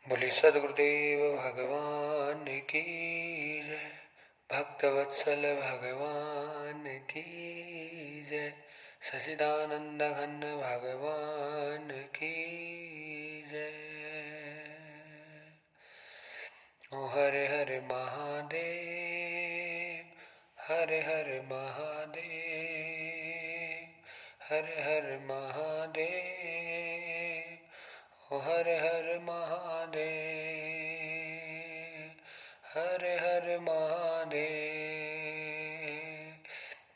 बोली सद्गुरुदेव भगवान की जय। भक्तवत्सल भगवान की जय। सचिदानंद घन भगवान की जय। ओ हरे हरे महादेव, हरे हरे महादेव, हरे हरे महादेव, ओ हरे हरे महादेव, हरे हरे महादेव।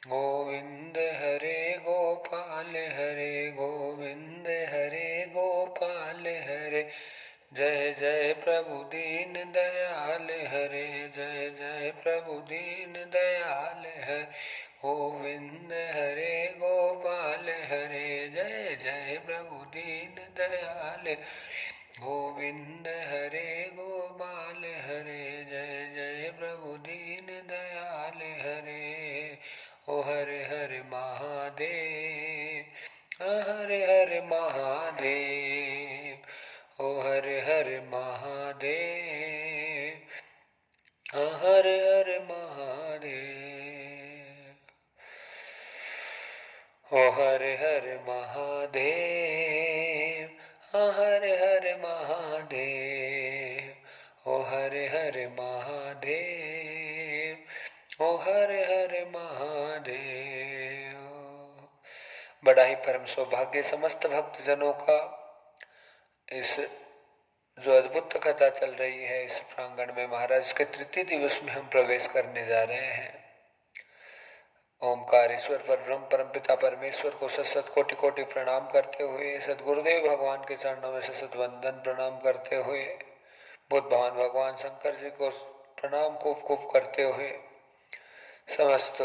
गोविंद हरे गोपाल हरे गोविंद हरे गोपाल हरे। जय जय प्रभु दीन दयाल हरे, जय जय प्रभु दीन दयाल हरे। गोविंद हरे गोपाल हरे, जय जय प्रभु दीन दयाल। गोविंद हरे गोपाल हरे, जय जय प्रभु दीन दयाल हरे। ओ हरे हरे महादेव, हरे हरे महादेव, ओ हरे हरे महादेव, हरे हरे महादेव। ओ हरे हरे महादेव, हरे हरे महादेव, ओ हरे हरे महादेव, ओ हरे हरे महादेव। बड़ा ही परम सौभाग्य समस्त भक्तजनों का इस जो अद्भुत कथा चल रही है इस प्रांगण में महाराज के तृतीय दिवस में हम प्रवेश करने जा रहे हैं। ओमकार ईश्वर पर ब्रह्म परम पिता परमेश्वर को सत कोटि कोटि प्रणाम करते हुए, सदगुरुदेव भगवान के चरणों में सत वंदन प्रणाम करते हुए, बुद्ध भगवान भगवान शंकर जी को प्रणाम खूब खूब करते हुए, समस्त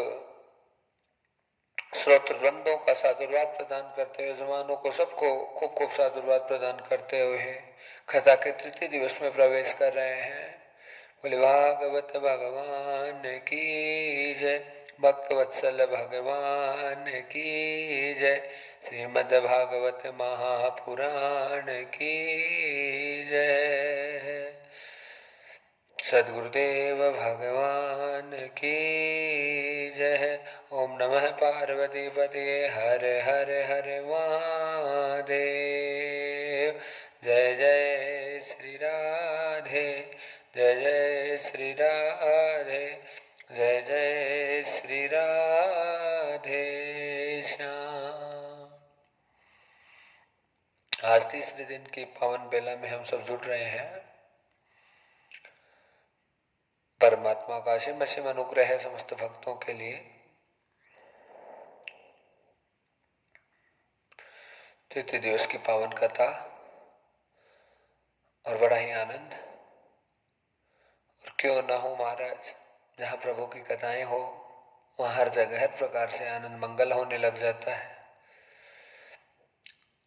श्रोत्र वृंदों का साधुवाद प्रदान करते हुए, जवानों को सबको खूब खूब साधुवाद प्रदान करते हुए कथा के तृतीय दिवस में प्रवेश कर रहे हैं। बोले भागवत भगवान की जय, भक्तवत्सल भगवान की जय, श्रीमद् भागवत महापुराण की जय। सद्गुरुदेव भगवान की जय। ओम नमः पार्वती पते हर हर हर महादेव। जय जय श्री राधे, जय जय श्री राधे, जय जय श्री राधे श्याम। आज तीसरे दिन की पावन बेला में हम सब जुड़ रहे हैं। परमात्मा का असीम असीम अनुग्रह है समस्त भक्तों के लिए। तृतीय दिवस की पावन कथा और बड़ा ही आनंद। और क्यों ना हो महाराज, जहाँ प्रभु की कथाएं हो वहाँ हर जगह हर प्रकार से आनंद मंगल होने लग जाता है।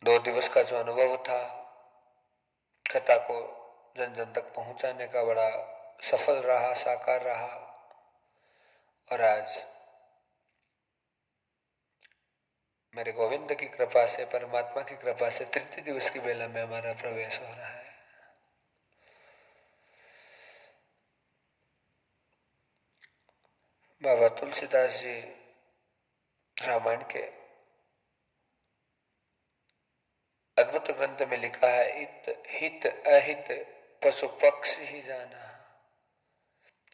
2 दिवस का जो अनुभव था कथा को जन जन तक पहुंचाने का बड़ा सफल रहा, साकार रहा। और आज मेरे गोविंद की कृपा से, परमात्मा की कृपा से तृतीय दिवस की बेला में हमारा प्रवेश हो रहा है। बाबा तुलसीदास जी रामायण के अद्भुत ग्रंथ में लिखा है, इत हित अहित पशु पक्षी ही जाना,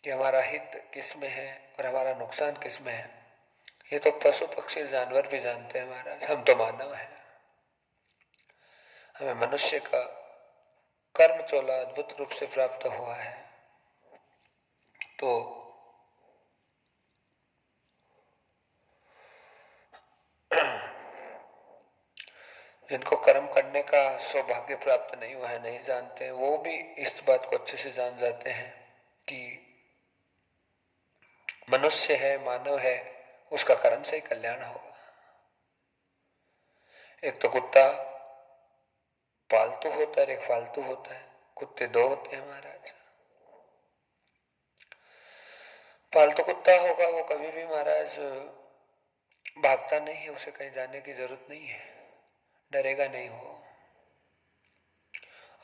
कि हमारा हित किस में है और हमारा नुकसान किस में है ये तो पशु पक्षी जानवर भी जानते हैं महाराज। हम तो मानव हैं। हमें मनुष्य का कर्म चोला अद्भुत रूप से प्राप्त हुआ है। तो जिनको कर्म करने का सौभाग्य प्राप्त नहीं हुआ है, नहीं जानते हैं, वो भी इस बात को अच्छे से जान जाते हैं कि मनुष्य है, मानव है, उसका कर्म से ही कल्याण होगा। एक तो कुत्ता पालतू होता है, एक फालतू होता है। कुत्ते 2 होते हैं महाराज। पालतू कुत्ता होगा वो कभी भी महाराज भागता नहीं है, उसे कहीं जाने की जरूरत नहीं है, डरेगा नहीं हो।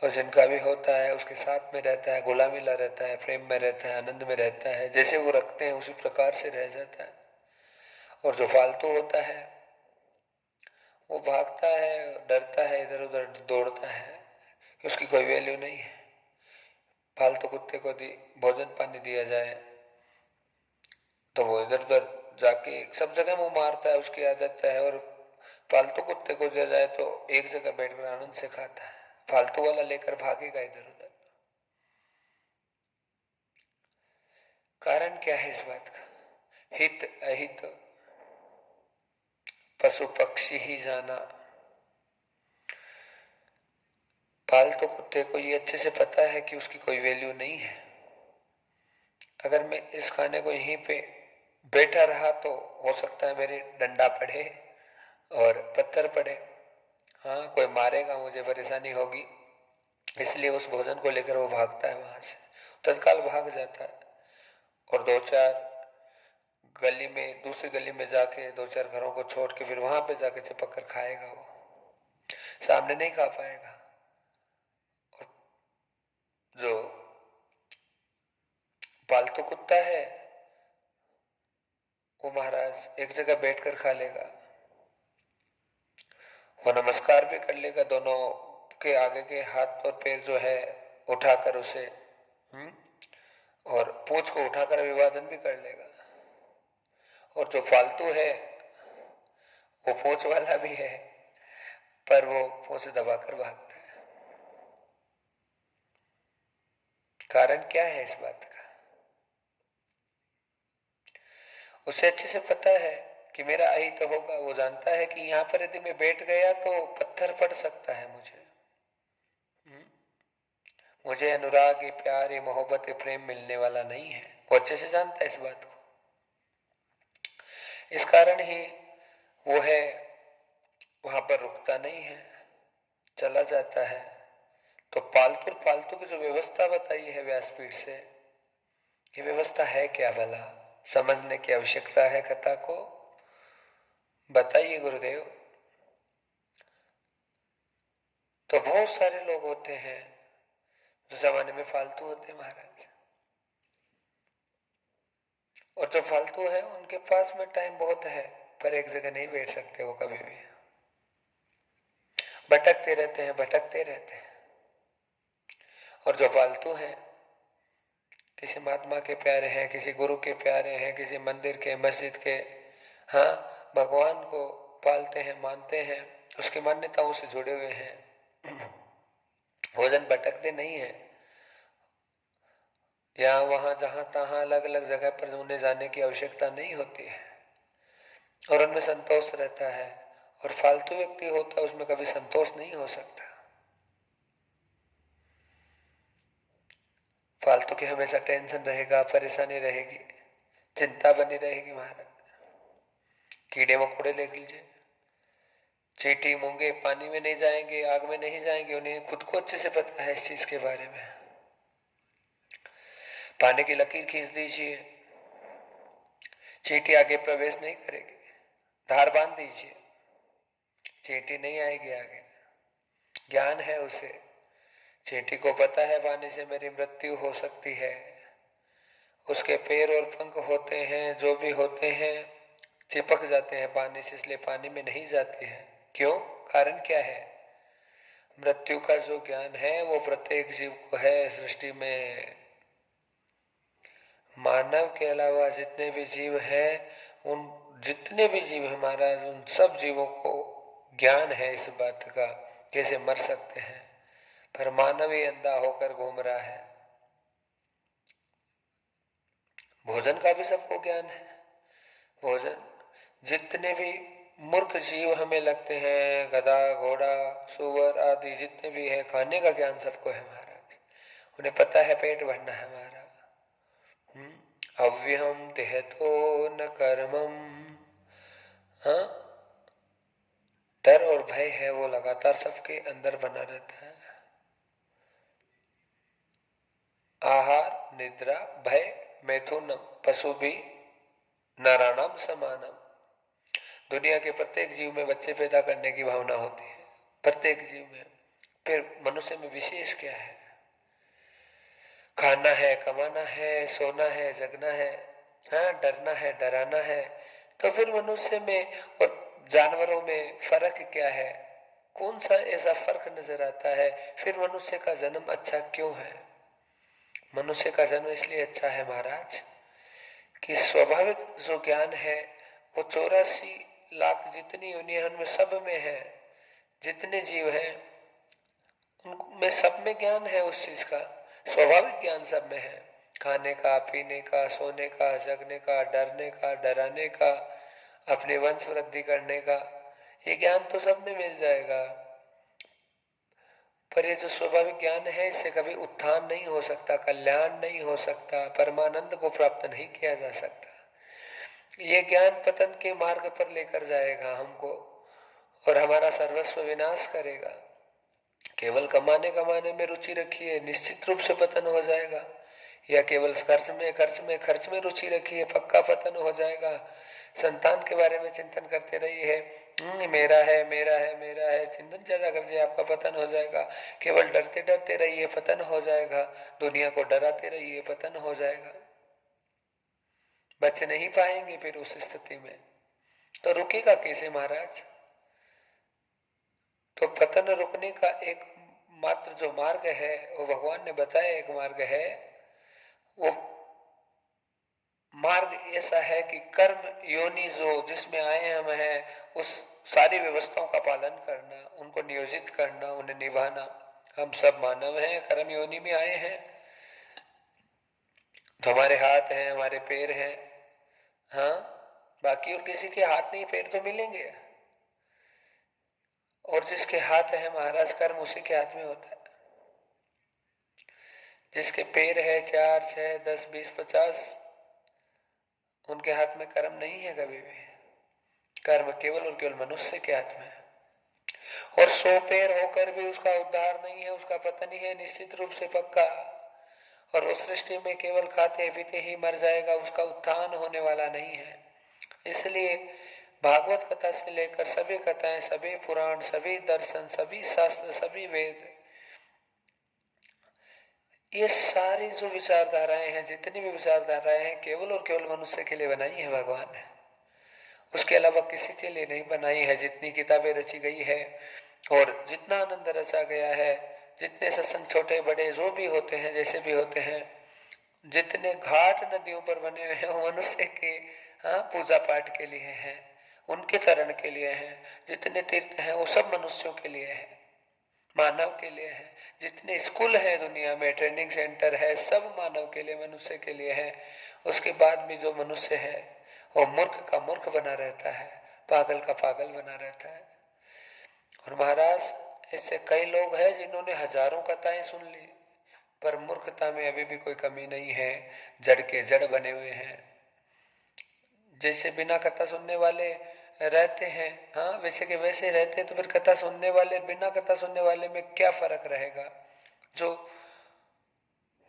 और जिनका भी होता है उसके साथ में रहता है, घुला मिला रहता है, प्रेम में रहता है, आनंद में रहता है, जैसे वो रखते हैं उसी प्रकार से रह जाता है। और जो फालतू होता है वो भागता है, डरता है, इधर उधर दौड़ता है, उसकी कोई वैल्यू नहीं है। फालतू कुत्ते को भोजन पानी दिया जाए तो वो इधर उधर जाके सब जगह मुंह मारता है, उसकी आदत है। और पालतू कुत्ते को दिया जाए तो एक जगह बैठकर आनंद से खाता है, फालतू वाला लेकर भागेगा इधर उधर। कारण क्या है इस बात का? हित अहित पशु पक्षी ही जाना। पालतू कुत्ते को ये अच्छे से पता है कि उसकी कोई वैल्यू नहीं है। अगर मैं इस खाने को यहीं पे बैठा रहा तो हो सकता है मेरे डंडा पड़े और पत्थर पड़े, हाँ कोई मारेगा, मुझे परेशानी होगी, इसलिए उस भोजन को लेकर वो भागता है, वहां से तत्काल भाग जाता है। और दो चार गली में, दूसरी गली में जाके दो चार घरों को छोड़ के फिर वहां पे जाके चिपक कर खाएगा, वो सामने नहीं खा पाएगा। और जो पालतू कुत्ता है वो महाराज एक जगह बैठकर खा लेगा, वो नमस्कार भी कर लेगा, दोनों के आगे के हाथ और पैर जो है उठाकर उसे और पूंछ को उठाकर अभिवादन भी कर लेगा। और जो फालतू है वो पूंछ वाला भी है, पर वो पूंछ दबाकर भागता है। कारण क्या है इस बात का? उसे अच्छे से पता है कि मेरा अहित होगा। वो जानता है कि यहाँ पर यदि मैं बैठ गया तो पत्थर पड़ सकता है मुझे अनुराग, ये प्यार, ये मोहब्बत, ये प्रेम मिलने वाला नहीं है। वो अच्छे से जानता है इस बात को। इस कारण ही वो है वहां पर रुकता नहीं है, चला जाता है। तो पालतू पालतू की जो व्यवस्था बताई है व्यासपीठ से, ये व्यवस्था है क्या भला? समझने की आवश्यकता है कथा को, बताइए गुरुदेव। तो बहुत सारे लोग होते हैं जो जमाने में फालतू होते हैं महाराज, और जो फालतू है उनके पास में टाइम बहुत है, पर एक जगह नहीं बैठ सकते, वो कभी भी भटकते रहते हैं, भटकते रहते हैं। और जो फालतू हैं, किसी महात्मा के प्यारे हैं, किसी गुरु के प्यारे हैं, किसी मंदिर के, मस्जिद के, हाँ भगवान को पालते हैं, मानते हैं, उसकी मान्यताओं से जुड़े हुए हैं, भोजन भटकते नहीं है। यहाँ वहां जहां तहां अलग अलग जगह पर उन्हें जाने की आवश्यकता नहीं होती है, और उनमें संतोष रहता है। और फालतू व्यक्ति होता है उसमें कभी संतोष नहीं हो सकता। फालतू की हमेशा टेंशन रहेगा, परेशानी रहेगी, चिंता बनी रहेगी महाराज। कीड़े मकोड़े ले लीजिए, चींटी मूंगे पानी में नहीं जाएंगे, आग में नहीं जाएंगे, उन्हें खुद को अच्छे से पता है इस चीज के बारे में। पानी की लकीर खींच दीजिए, चींटी आगे प्रवेश नहीं करेगी। धार बांध दीजिए, चींटी नहीं आएगी आगे। ज्ञान है उसे, चींटी को पता है पानी से मेरी मृत्यु हो सकती है। उसके पैर और पंख होते हैं, जो भी होते हैं, चिपक जाते हैं पानी से, इसलिए पानी में नहीं जाती है। क्यों? कारण क्या है? मृत्यु का जो ज्ञान है वो प्रत्येक जीव को है सृष्टि में। मानव के अलावा जितने भी जीव हैं, उन जितने भी जीव हमारा, उन सब जीवों को ज्ञान है इस बात का कैसे मर सकते हैं, पर मानव ही अंधा होकर घूम रहा है। भोजन का भी सबको ज्ञान है। भोजन, जितने भी मूर्ख जीव हमें लगते हैं, गधा, घोड़ा, सुअर आदि जितने भी है, खाने का ज्ञान सबको है महाराज। उन्हें पता है पेट भरना है हमारा। अव्यहम देहतो न कर्मम। हाँ, डर और भय है वो लगातार सबके अंदर बना रहता है। आहार, निद्रा, भय, मैथुनम पशु भी नाराणाम समानम। दुनिया के प्रत्येक जीव में बच्चे पैदा करने की भावना होती है, प्रत्येक जीव में। फिर मनुष्य में विशेष क्या है? खाना है, कमाना है, सोना है, जगना है, हाँ, डरना है, डराना है। तो फिर मनुष्य में और जानवरों में फर्क क्या है? कौन सा ऐसा फर्क नजर आता है? फिर मनुष्य का जन्म अच्छा क्यों है? मनुष्य का जन्म इसलिए अच्छा है महाराज कि स्वाभाविक जो ज्ञान है वो 84 लाख जितनी यूनियन में सब में है, जितने जीव हैं उनमें सब में ज्ञान है उस चीज का। स्वाभाविक ज्ञान सब में है, खाने का, पीने का, सोने का, जगने का, डरने का, डराने का, अपने वंश वृद्धि करने का, ये ज्ञान तो सब में मिल जाएगा। पर ये जो स्वाभाविक ज्ञान है इससे कभी उत्थान नहीं हो सकता, कल्याण नहीं हो सकता, परमानंद को प्राप्त नहीं किया जा सकता। ये ज्ञान पतन के मार्ग पर लेकर जाएगा हमको और हमारा सर्वस्व विनाश करेगा। केवल कमाने कमाने में रुचि रखिए, निश्चित रूप से पतन हो जाएगा। या केवल खर्च में रुचि रखिए, पक्का पतन हो जाएगा। संतान के बारे में चिंतन करते रहिए, मेरा है, मेरा है, मेरा है, चिंतन ज्यादा कर दिए आपका पतन हो जाएगा। केवल डरते डरते रहिए, पतन हो जाएगा। दुनिया को डराते रहिए, पतन हो जाएगा। बच नहीं पाएंगे फिर उस स्थिति में। तो रुकेगा कैसे महाराज? तो पतन रुकने का एक मात्र जो मार्ग है वो भगवान ने बताया, एक मार्ग है। वो मार्ग ऐसा है कि कर्म योनि जो जिसमें आए हम हैं उस सारी व्यवस्थाओं का पालन करना, उनको नियोजित करना, उन्हें निभाना। हम सब मानव हैं, कर्म योनि में आए हैं। तो हमारे हाथ हैं, हमारे पैर हैं, हाँ, बाकी और किसी के हाथ नहीं पैर तो मिलेंगे। और जिसके हाथ है महाराज, कर्म उसी के हाथ में होता है। जिसके पैर है 4, 6, 10, 20, 50, उनके हाथ में कर्म नहीं है कभी भी। कर्म केवल और केवल मनुष्य के हाथ में है। और 100 पैर होकर भी उसका उद्धार नहीं है, उसका पतन ही है निश्चित रूप से पक्का। और उस सृष्टि में केवल खाते पीते ही मर जाएगा, उसका उत्थान होने वाला नहीं है। इसलिए भागवत कथा से लेकर सभी कथाएं, सभी पुराण, सभी दर्शन, सभी शास्त्र, सभी वेद, ये सारी जो विचारधाराएं हैं, जितनी भी विचारधाराएं हैं, केवल और केवल मनुष्य के लिए बनाई है भगवान ने। उसके अलावा किसी के लिए नहीं बनाई है। जितनी किताबें रची गई है और जितना आनंद रचा गया है, जितने सत्संग छोटे बड़े जो भी होते हैं, जैसे भी होते हैं, जितने घाट नदियों पर बने हुए हैं वो मनुष्य के, हाँ, पूजा पाठ के लिए हैं, उनके चरण के लिए हैं। जितने तीर्थ हैं वो सब मनुष्यों के लिए है, मानव के लिए है। जितने स्कूल है दुनिया में, ट्रेनिंग सेंटर है, सब मानव के लिए, मनुष्य के लिए है। उसके बाद भी जो मनुष्य है वो मूर्ख का मूर्ख बना रहता है, पागल का पागल बना रहता है। और महाराज ऐसे कई लोग हैं जिन्होंने हजारों कथाएं सुन ली, पर मूर्खता में अभी भी कोई कमी नहीं है, जड़ के जड़ बने हुए हैं। जैसे बिना कथा सुनने वाले रहते हैं, हाँ, वैसे के वैसे रहते हैं। तो फिर कथा सुनने वाले, बिना कथा सुनने वाले में क्या फर्क रहेगा? जो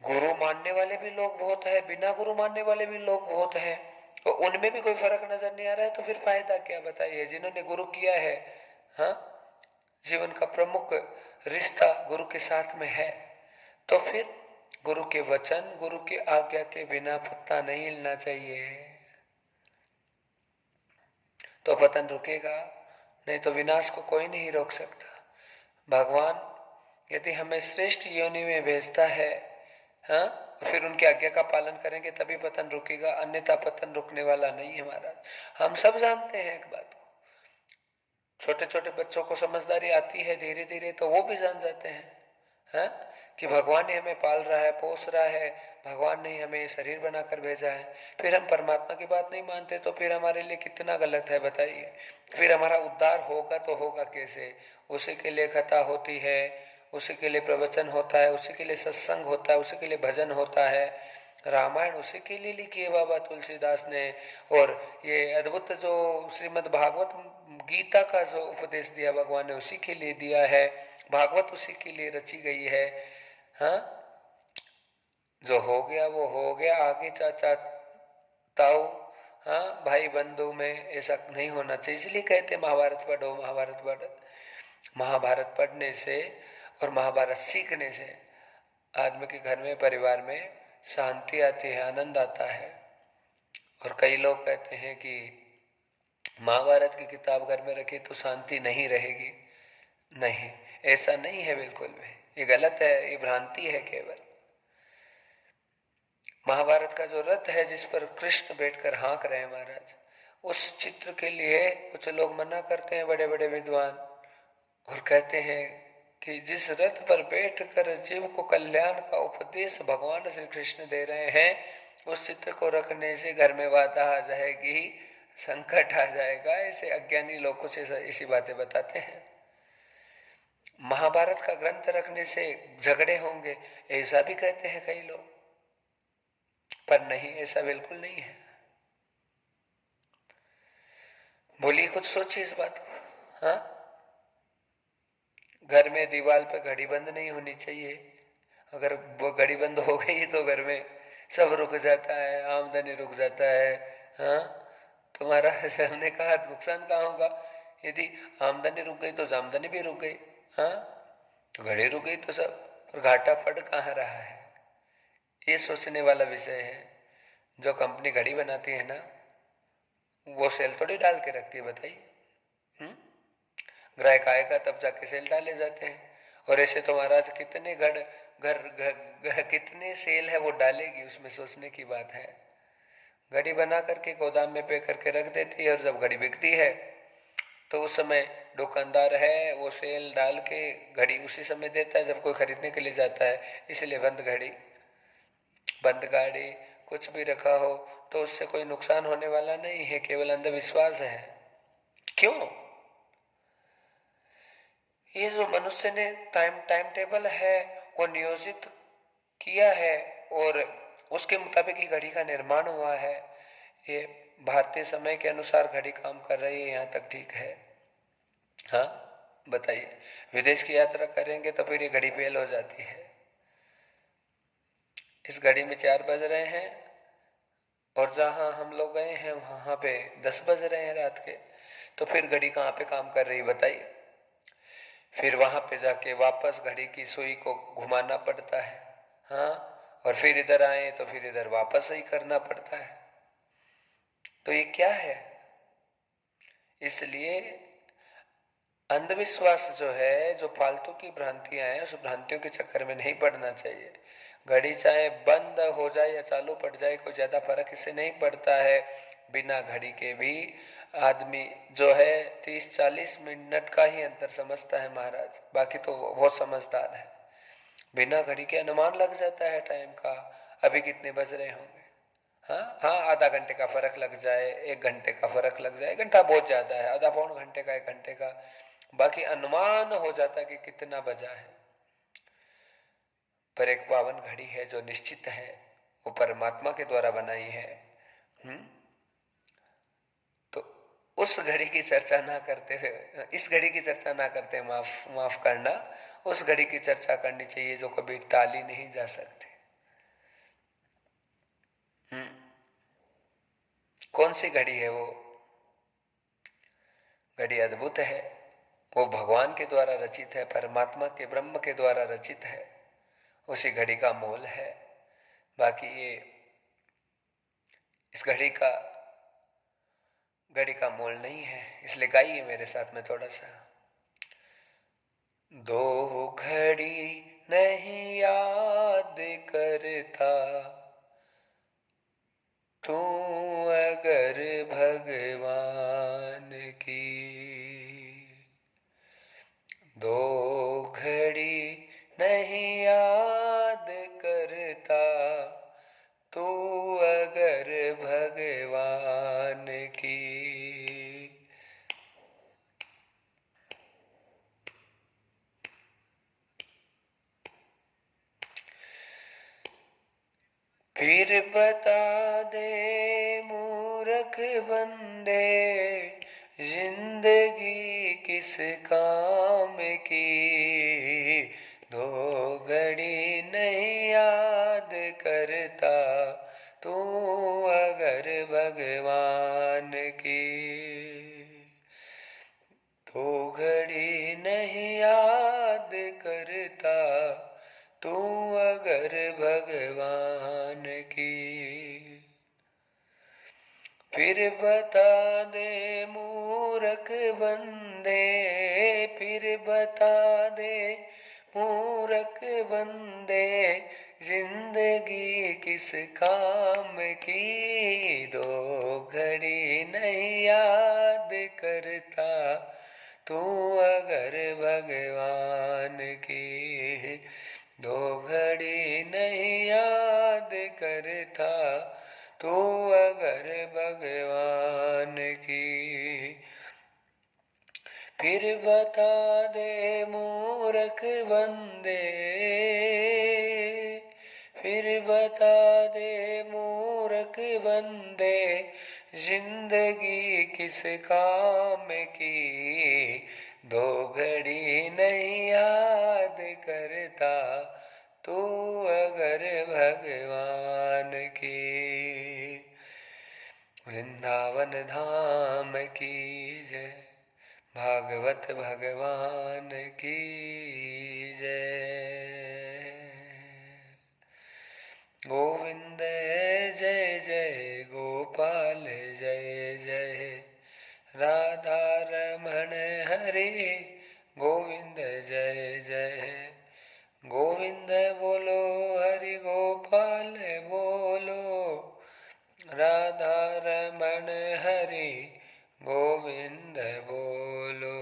गुरु मानने वाले भी लोग बहुत है, बिना गुरु मानने वाले भी लोग बहुत हैं, तो उनमें भी कोई फर्क नजर नहीं आ रहा है। तो फिर फायदा क्या बताइए? जिन्होंने गुरु किया है, हाँ, जीवन का प्रमुख रिश्ता गुरु के साथ में है, तो फिर गुरु के वचन, गुरु की आज्ञा के बिना पत्ता नहीं हिलना चाहिए। तो पतन रुकेगा, नहीं तो विनाश को कोई नहीं रोक सकता। भगवान यदि हमें श्रेष्ठ योनि में भेजता है, हाँ, फिर उनकी आज्ञा का पालन करेंगे तभी पतन रुकेगा, अन्यथा पतन रुकने वाला नहीं है महाराज। हम सब जानते हैं एक बात को, छोटे छोटे बच्चों को समझदारी आती है धीरे धीरे, तो वो भी जान जाते हैं, हाँ, कि भगवान ने हमें पाल रहा है, पोस रहा है, भगवान ने हमें शरीर बनाकर भेजा है। फिर हम परमात्मा की बात नहीं मानते तो फिर हमारे लिए कितना गलत है बताइए। फिर हमारा उद्धार होगा तो होगा कैसे? उसी के लिए कथा होती है, उसी के लिए प्रवचन होता है, उसी के लिए सत्संग होता है, उसी के लिए भजन होता है। रामायण उसी के लिए लिखी है बाबा तुलसीदास ने। और ये अद्भुत जो श्रीमद् भागवत गीता का जो उपदेश दिया भगवान ने, उसी के लिए दिया है। भागवत उसी के लिए रची गई है, हाँ। जो हो गया वो हो गया, आगे चाचा ताऊ, हाँ, भाई बंधु में ऐसा नहीं होना चाहिए। इसलिए कहते महाभारत पढ़ो, महाभारत पढ़ो। महाभारत पढ़ने से और महाभारत सीखने से आदमी के घर में, परिवार में शांति आती है, आनंद आता है। और कई लोग कहते हैं कि महाभारत की किताब घर में रखी तो शांति नहीं रहेगी। नहीं, ऐसा नहीं है बिल्कुल भी। ये गलत है, ये भ्रांति है केवल। महाभारत का जो रथ है जिस पर कृष्ण बैठकर हाँक रहे हैं महाराज, उस चित्र के लिए कुछ लोग मना करते हैं, बड़े बड़े विद्वान, और कहते हैं कि जिस रथ पर बैठकर जीव को कल्याण का उपदेश भगवान श्री कृष्ण दे रहे हैं, उस चित्र को रखने से घर में बाधा आ जाएगी, संकट आ जाएगा। ऐसे अज्ञानी लोग कुछ इसी बातें बताते हैं। महाभारत का ग्रंथ रखने से झगड़े होंगे, ऐसा भी कहते हैं कई लोग, पर नहीं, ऐसा बिल्कुल नहीं है। बोलिए, कुछ सोचिए इस बात को। हाँ, घर में दीवार पे घड़ी बंद नहीं होनी चाहिए। अगर वो घड़ी बंद हो गई तो घर में सब रुक जाता है, आमदनी रुक जाता है। हाँ, तुम्हारा हमने कहा नुकसान कहाँ होगा? यदि आमदनी रुक गई तो आमदनी भी रुक गई। हाँ, तो घड़ी रुक गई तो सब, और घाटा पड़ कहाँ रहा है? ये सोचने वाला विषय है। जो कंपनी घड़ी बनाती है ना, वो सेल थोड़ी डाल के रखती है, बताइए। ग्राहक आएगा तब जाके सेल डाले जाते हैं। और ऐसे तो महाराज कितने घर घर घर कितने सेल है वो डालेगी, उसमें सोचने की बात है। घड़ी बना करके गोदाम में पे करके रख देती है, और जब घड़ी बिकती है तो उस समय दुकानदार है वो सेल डाल के घड़ी उसी समय देता है जब कोई खरीदने के लिए जाता है। इसलिए बंद घड़ी, बंद गाड़ी, कुछ भी रखा हो तो उससे कोई नुकसान होने वाला नहीं है, केवल अंधविश्वास है। क्यों? ये जो मनुष्य ने टाइम टेबल है वो नियोजित किया है, और उसके मुताबिक ही घड़ी का निर्माण हुआ है। ये भारतीय समय के अनुसार घड़ी काम कर रही है, यहाँ तक ठीक है। हाँ, बताइए, विदेश की यात्रा करेंगे तो फिर ये घड़ी फेल हो जाती है। इस घड़ी में 4 बज रहे हैं, और जहाँ हम लोग गए हैं वहाँ पे 10 बज रहे हैं रात के, तो फिर घड़ी कहाँ पे काम कर रही है बताइए? फिर वहां पे जाके वापस घड़ी की सुई को घुमाना पड़ता है। हाँ, और फिर इधर आए तो फिर इधर वापस ही करना पड़ता है। तो ये क्या है? इसलिए अंधविश्वास जो है, जो फालतू की भ्रांतियां हैं, उस भ्रांतियों के चक्कर में नहीं पड़ना चाहिए। घड़ी चाहे बंद हो जाए या चालू पड़ जाए, कोई ज्यादा फर्क इससे नहीं पड़ता है। बिना घड़ी के भी आदमी जो है 30-40 मिनट का ही अंतर समझता है महाराज, बाकी तो बहुत समझदार है। बिना घड़ी के अनुमान लग जाता है टाइम का, अभी कितने बज रहे होंगे। हाँ हाँ, आधा घंटे का फर्क लग जाए, 1 घंटे का फर्क लग जाए, घंटा बहुत ज्यादा है, आधा पौन घंटे का, 1 घंटे का, बाकी अनुमान हो जाता है कि कितना बजा है। पर एक पावन घड़ी है जो निश्चित है, वो परमात्मा के द्वारा बनाई है। तो उस घड़ी की चर्चा ना करते हुए, इस घड़ी की चर्चा ना करते, माफ करना, उस घड़ी की चर्चा करनी चाहिए जो कभी टाली नहीं जा सकती। कौन सी घड़ी है वो? घड़ी अद्भुत है, वो भगवान के द्वारा रचित है, परमात्मा के, ब्रह्म के द्वारा रचित है। उसी घड़ी का मोल है। बाकी ये इस घड़ी का मोल नहीं है। इसलिए गाइए मेरे साथ में थोड़ा सा। दो घड़ी नहीं याद करता तू अगर भगवान की, दो घड़ी नहीं याद करता तू अगर भगवान की। फिर बता दे मूर्ख बंदे, जिंदगी किस काम की, दो घड़ी नहीं याद करता तू अगर भगवान की, दो घड़ी नहीं याद करता तू अगर भगवान की। फिर बता दे मूरख बंदे, फिर बता दे मूरख बंदे, जिंदगी किस काम की। दो घड़ी नहीं याद करता तू अगर भगवान की। दो घड़ी नहीं याद करता तू अगर भगवान की। फिर बता दे मूरख बंदे, फिर बता दे मूरख बंदे, जिंदगी किस काम की। दो घड़ी नहीं याद करता तू अगर भगवान की। वृंदावन धाम की जय, भागवत भगवान की जय। गोविंद जय जय गोपाल जय जय, राधा रमण हरि गोविंद जय जय। गोविंद बोलो हरि गोपाल बोलो, राधा रमण हरि गोविंद बोलो।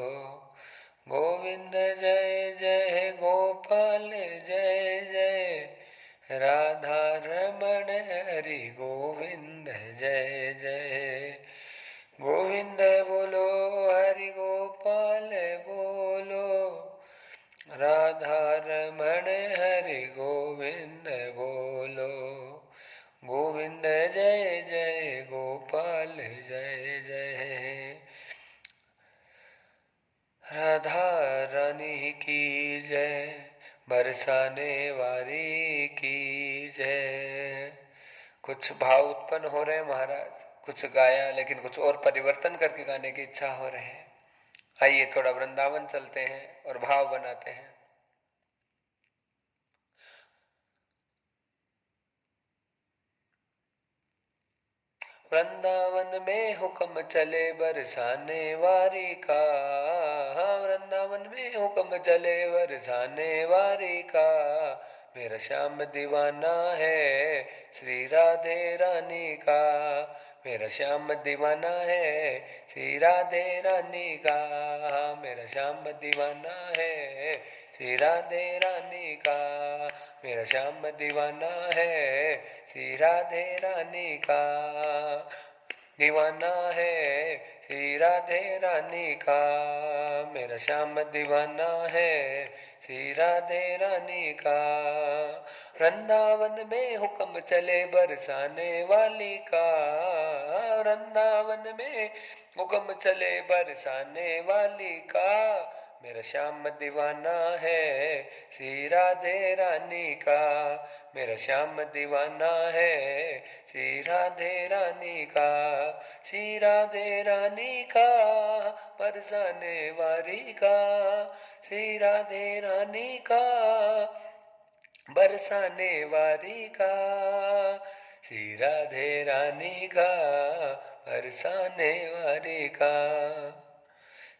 गोविंद जय जय गोपाल जय जय, राधा रमण हरि गोविंद जय जय। गोविंद बोलो हरि गोपाल बोलो, राधा रमण हरि गोविंद बोलो। गोविंद जय जय गोपाल जय जय, राधा रानी की जय, बरसाने वाली की जय। कुछ भाव उत्पन्न हो रहे हैं महाराज, कुछ गाया लेकिन कुछ और परिवर्तन करके गाने की इच्छा हो रहे हैं। आइए थोड़ा वृंदावन चलते हैं और भाव बनाते हैं। वृंदावन में हुक्म चले बरसाने वारी का, वृंदावन में हुक्म चले बरसाने वारी का। मेरा श्याम दीवाना है श्री राधे रानी का, मेरा श्याम दीवाना है श्री राधे रानी का। मेरा श्याम दीवाना है श्री राधे रानी का, मेरा श्याम दीवाना है श्री राधे रानी का। दीवाना है श्री राधे रानी का, मेरा श्याम दीवाना है श्री राधे रानी का। वृंदावन में हुक्म चले बरसाने वाली का, वृंदावन में हुक्म चले बरसाने वाली का। मेरा श्याम दीवाना है श्री राधे रानी का, मेरा श्याम दीवाना है श्री राधे रानी का। श्री राधे रानी का बरसाने वारी का, श्री राधे रानी का बरसाने वारी का। श्री राधे रानी का बरसाने वारी का,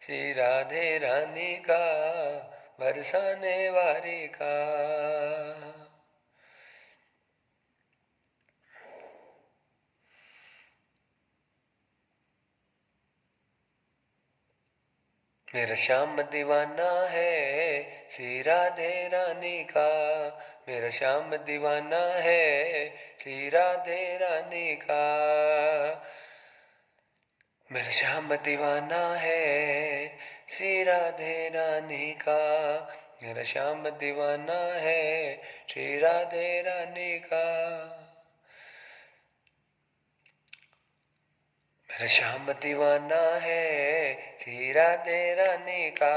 श्री राधे रानी का बरसाने वारी का। मेरा श्याम दीवाना है श्री राधे रानी का, मेरा श्याम दीवाना है श्री राधे रानी का। मेरा श्याम दीवाना है श्री राधे रानी का, मेरा श्याम दीवाना है श्री राधे रानी का। मेरा श्याम दीवाना है श्री राधे रानी का,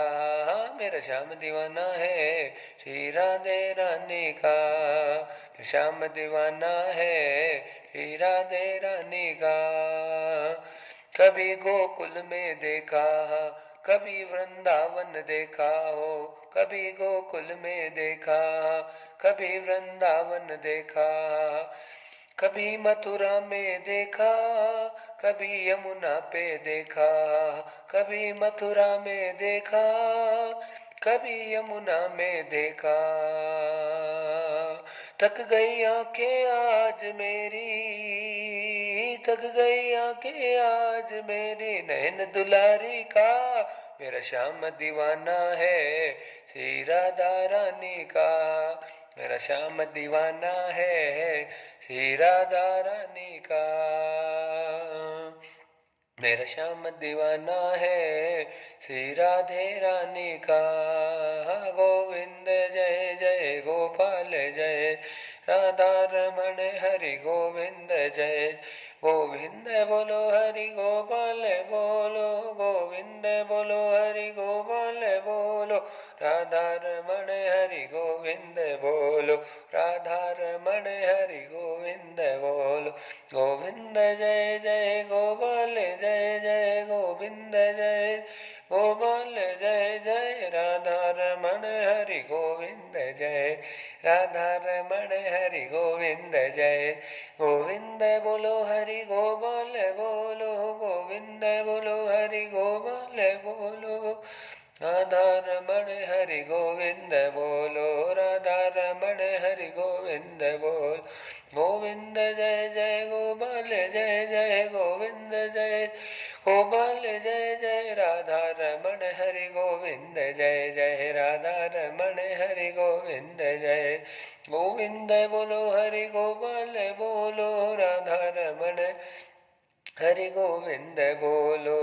मेरा श्याम दीवाना है श्री राधे रानी का। मेरा श्याम दीवाना है श्री राधे रानी का। कभी गोकुल में देखा, कभी वृंदावन देखा हो, कभी गोकुल में देखा, कभी वृंदावन देखा, कभी मथुरा में देखा, कभी यमुना पे देखा, कभी मथुरा में देखा, कभी यमुना में देखा। थक गई आंखें आज मेरी, थक गई आंखें आज मेरी नैन दुलारी का। मेरा श्याम दीवाना है श्री राधा रानी का, मेरा श्याम दीवाना है श्री राधा रानी का। मेरा श्याम दीवाना है श्री राधे रानी का। गोविंद जय जय गोपाल जय, राधा रमण हरि गोविंद जय। गोविंद बोलो हरि गोपाल बोलो, गोविंद बोलो हरि गोपाल बोलो, राधा रमण हरि गोविंद बोलो, राधा रमण हरि गोविंद बोलो। गोविंद जय जय गोपाल जय जय, गोविंद जय गोपाल जय जय, राधा रमण हरि गोविंद जय, राधा रमण हरि गोविंद जय। गोविंद बोलो हरि गोपाल बोलो, गोविंद बोलो हरि गोपाल बोलो, राधा रमण हरि गोविंद बोलो, राधा रमण हरि गोविंद बोल। गोविंद जय जय गोपाल जय जय, गोविंद जय गोपाल जय जय, राधा रमण हरि गोविंद जय जय, राधा रमण हरि गोविंद जय। गोविंद बोलो हरि गोपाल बोलो, राधा रमण हरि गोविंद बोलो,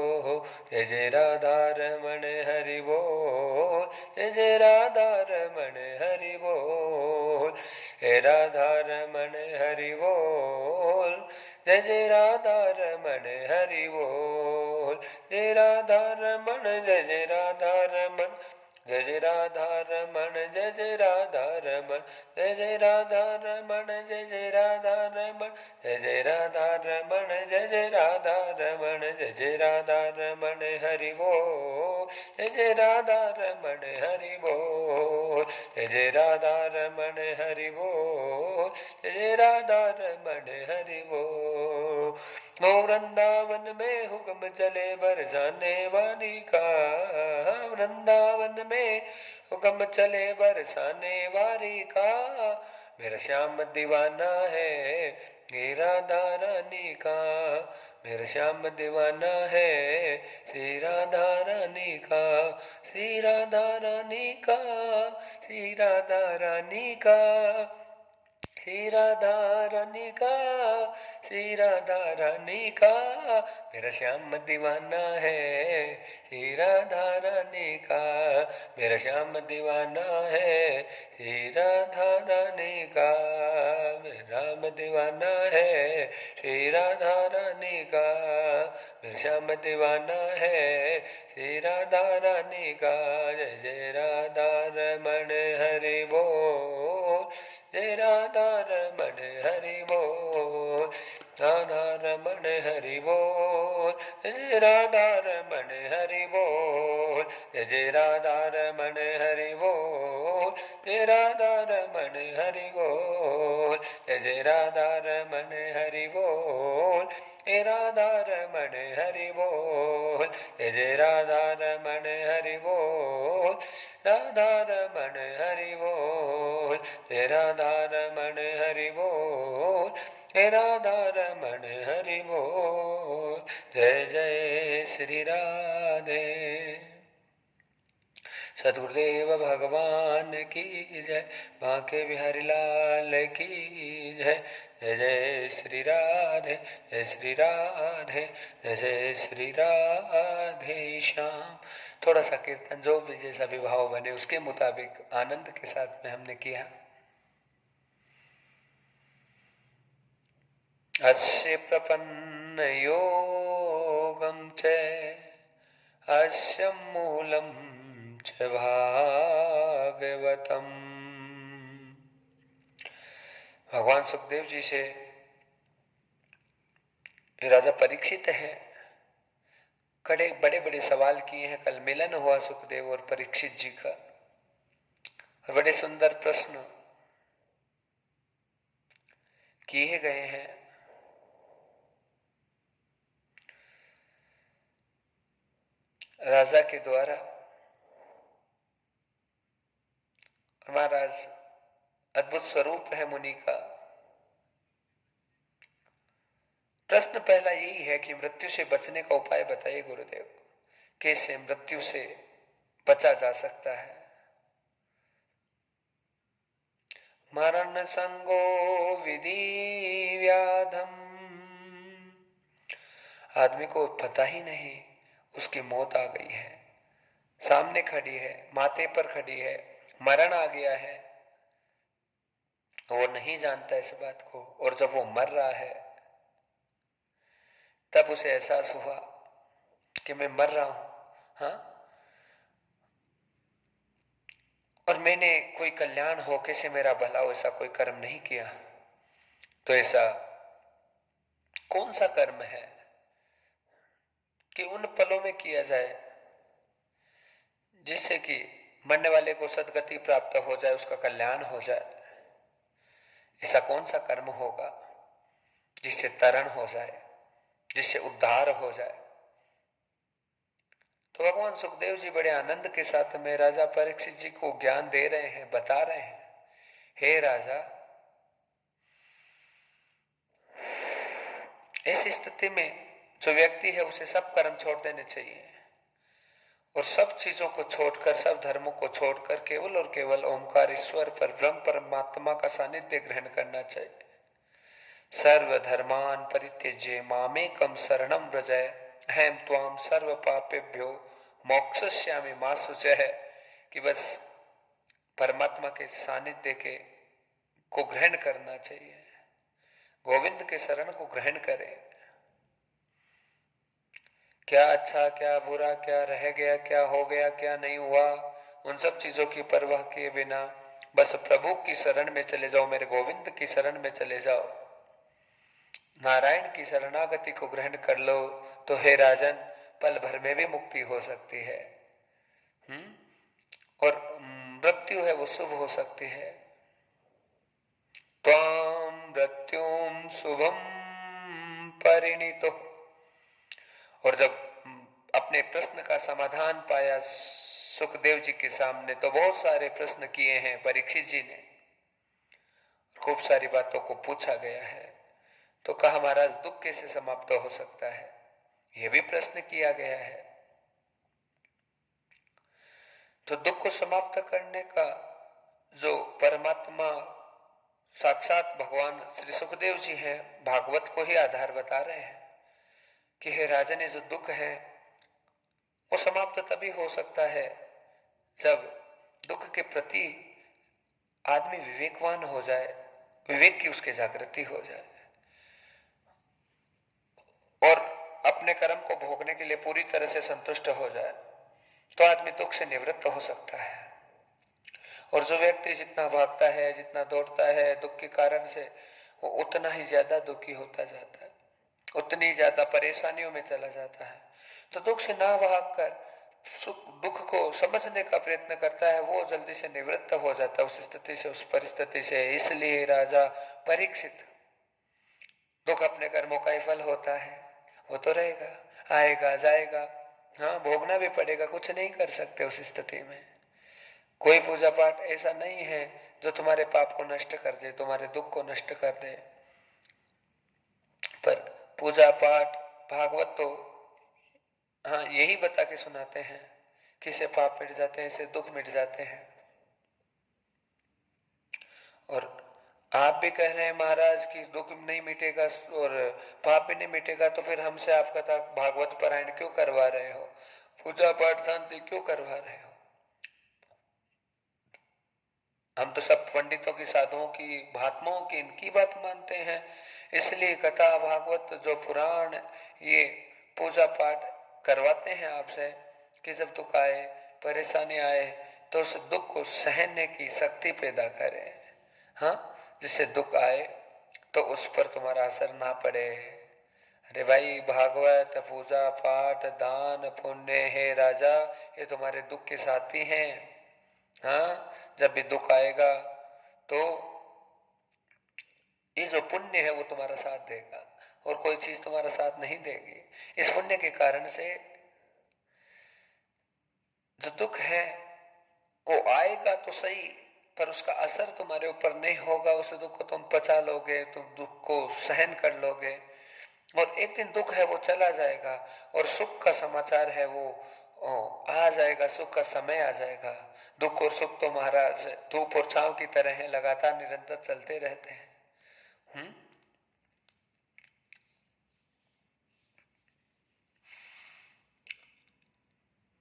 जय जय राधा रमण हरि बोल, जय जय राधा रमण हरि बोल, हे राधा रमण हरि बोल, जय जय राधा रमण हरि बोल, जय राधा रमण जय जय राधा रमण, जय जय राधा रमण जय जय राधा रमण, जय जय राधा रमण जय जय राधा रमण, जय जय राधा रमण जय जय राधा रमण, जय जय राधा रमण हरि बोल, जय जय राधा रमण हरि बोल, जय जय राधा रमण हरि बोल, जय जय राधा रमण हरि बोल। वृंदावन में हुक्म चले बरसाने वाली का, वृंदावन में हुक्म चले बरसाने वाली का। मेरा श्याम दीवाना है हे राधा रानी का, मेरा श्याम दीवाना है श्री राधा रानी का, श्री राधा रानी का, श्री राधा रानी का, श्री राधा रानी का, श्री राधा रानी का। मेरा श्याम दीवाना है श्री राधा रानी का, मेरा श्याम दीवाना है श्री राधा रानी का, मेरा श्याम दीवाना है श्री राधा रानी का, मेरा श्याम दीवाना है श्री राधा रानी का। जय जय राधा रमण हरि बोल, जय राधा रमण हरि बोल, राधा रमण हरि बोल, जय राधा रमण हरि बोल, जय राधा रमण हरि बोल, जय राधा रमण हरि बोल, जय राधा रमण हरि बोल, जय राधा रमण हरि बोल, जय राधा रमण हरि बोल, राधा रमण हरि बोल, जय राधा रमण हरि बोल, जय राधा रमण हरि बोल। जय जय श्री राधे। सद्गुरुदेव भगवान की जय, बांके बिहारी लाल की जय। जय जय श्री राधे, जय श्री राधे, जय जय श्री राधे श्याम। थोड़ा सा कीर्तन जो भी जैसा भी भाव बने उसके मुताबिक आनंद के साथ में हमने किया। अस्य प्रपन्न योगं च अस्य मूलं च भागवतम्। भगवान सुखदेव जी से राजा परीक्षित है, बड़े बड़े सवाल किए हैं। कल मिलन हुआ सुखदेव और परीक्षित जी का, और बड़े सुंदर प्रश्न किए गए हैं। राजा के द्वारा। महाराज अद्भुत स्वरूप है मुनि का। प्रश्न पहला यही है कि मृत्यु से बचने का उपाय बताइए गुरुदेव, कैसे मृत्यु से बचा जा सकता है। मरण संगो विधि व्याधम, आदमी को पता ही नहीं उसकी मौत आ गई है, सामने खड़ी है, माथे पर खड़ी है, मरण आ गया है, वो नहीं जानता इस बात को। और जब वो मर रहा है तब उसे एहसास हुआ कि मैं मर रहा हूं, हाँ, और मैंने कोई कल्याण हो, कैसे मेरा भला हो, ऐसा कोई कर्म नहीं किया। तो ऐसा कौन सा कर्म है कि उन पलों में किया जाए जिससे कि मरने वाले को सदगति प्राप्त हो जाए, उसका कल्याण हो जाए। ऐसा कौन सा कर्म होगा जिससे तरण हो जाए, जिससे उद्धार हो जाए। तो भगवान सुखदेव जी बड़े आनंद के साथ में राजा परीक्षित जी को ज्ञान दे रहे हैं, बता रहे हैं, हे राजा, ऐसी स्थिति में जो व्यक्ति है उसे सब कर्म छोड़ देने चाहिए और सब चीजों को छोड़कर, सब धर्मों को छोड़कर केवल और केवल ओंकार ईश्वर पर, ब्रह्म परमात्मा का सानिध्य ग्रहण करना चाहिए। सर्व धर्मान परित्यज्य मामेकम शरणम व्रजय अहम त्वाम सर्व पापेभ्यो मोक्षयिष्यामि मा शुचः, कि बस परमात्मा के सानिध्य के को ग्रहण करना चाहिए, गोविंद के शरण को ग्रहण करें। क्या अच्छा क्या बुरा, क्या रह गया, क्या हो गया, क्या नहीं हुआ, उन सब चीजों की परवाह किए बिना बस प्रभु की शरण में चले जाओ, मेरे गोविंद की शरण में चले जाओ, नारायण की शरणागति को ग्रहण कर लो, तो हे राजन पल भर में भी मुक्ति हो सकती है। और मृत्यु है वो शुभ हो सकती है। त्वां मृत्युम शुभम परिणीतो। और जब अपने प्रश्न का समाधान पाया सुखदेव जी के सामने, तो बहुत सारे प्रश्न किए हैं परीक्षित जी ने, खूब सारी बातों को पूछा गया है। तो कहा महाराज दुख कैसे समाप्त हो सकता है, यह भी प्रश्न किया गया है। तो दुख को समाप्त करने का जो परमात्मा साक्षात भगवान श्री सुखदेव जी हैं, भागवत को ही आधार बता रहे हैं कि हे राजन, जो दुख है वो समाप्त तभी हो सकता है जब दुख के प्रति आदमी विवेकवान हो जाए, विवेक की उसके जागृति हो जाए और अपने कर्म को भोगने के लिए पूरी तरह से संतुष्ट हो जाए, तो आदमी दुख से निवृत्त हो सकता है। और जो व्यक्ति जितना भागता है, जितना दौड़ता है दुख के कारण से, वो उतना ही ज्यादा दुखी होता जाता है, उतनी ज्यादा परेशानियों में चला जाता है। तो दुख से ना भागकर सुख दुख को समझने का प्रयत्न करता है, वो जल्दी से निवृत्त हो जाता है उस स्थिति से, उस परिस्थिति से। इसलिए राजा परीक्षित, दुख अपने कर्मों का ही फल होता है, वो तो रहेगा, आएगा जाएगा, हाँ भोगना भी पड़ेगा, कुछ नहीं कर सकते उस स्थिति में। कोई पूजा पाठ ऐसा नहीं है जो तुम्हारे पाप को नष्ट कर दे, तुम्हारे दुख को नष्ट कर दे। पर पूजा पाठ भागवत तो हाँ यही बता के सुनाते हैं कि इससे पाप मिट जाते हैं, इससे दुख मिट जाते हैं। और आप भी कह रहे हैं महाराज कि दुख नहीं मिटेगा और पाप भी नहीं मिटेगा, तो फिर हमसे आप कथा भागवत पारायण क्यों करवा रहे हो, पूजा पाठ शांति क्यों करवा रहे हो। हम तो सब पंडितों की, साधुओं की, महात्माओं की, इनकी बात मानते हैं। इसलिए कथा भागवत जो पुराण, ये पूजा पाठ करवाते हैं आपसे कि जब दुख आए, परेशानी आए, तो उस दुख को सहने की शक्ति पैदा करें, हाँ, जिससे दुख आए तो उस पर तुम्हारा असर ना पड़े। अरे भाई, भागवत, पूजा पाठ, दान पुण्य, हे राजा, ये तुम्हारे दुख के साथी हैं। हाँ, जब भी दुख आएगा तो ये जो पुण्य है वो तुम्हारा साथ देगा और कोई चीज तुम्हारा साथ नहीं देगी। इस पुण्य के कारण से जो दुख है वो आएगा तो सही, पर उसका असर तुम्हारे ऊपर नहीं होगा। उस दुख को तुम पचा लोगे, तुम दुख को सहन कर लोगे और एक दिन दुख है वो चला जाएगा और सुख का समाचार है वो आ जाएगा, सुख का समय आ जाएगा। दुख और सुख तो महाराज धूप और छांव की तरह है, लगातार निरंतर चलते रहते हैं।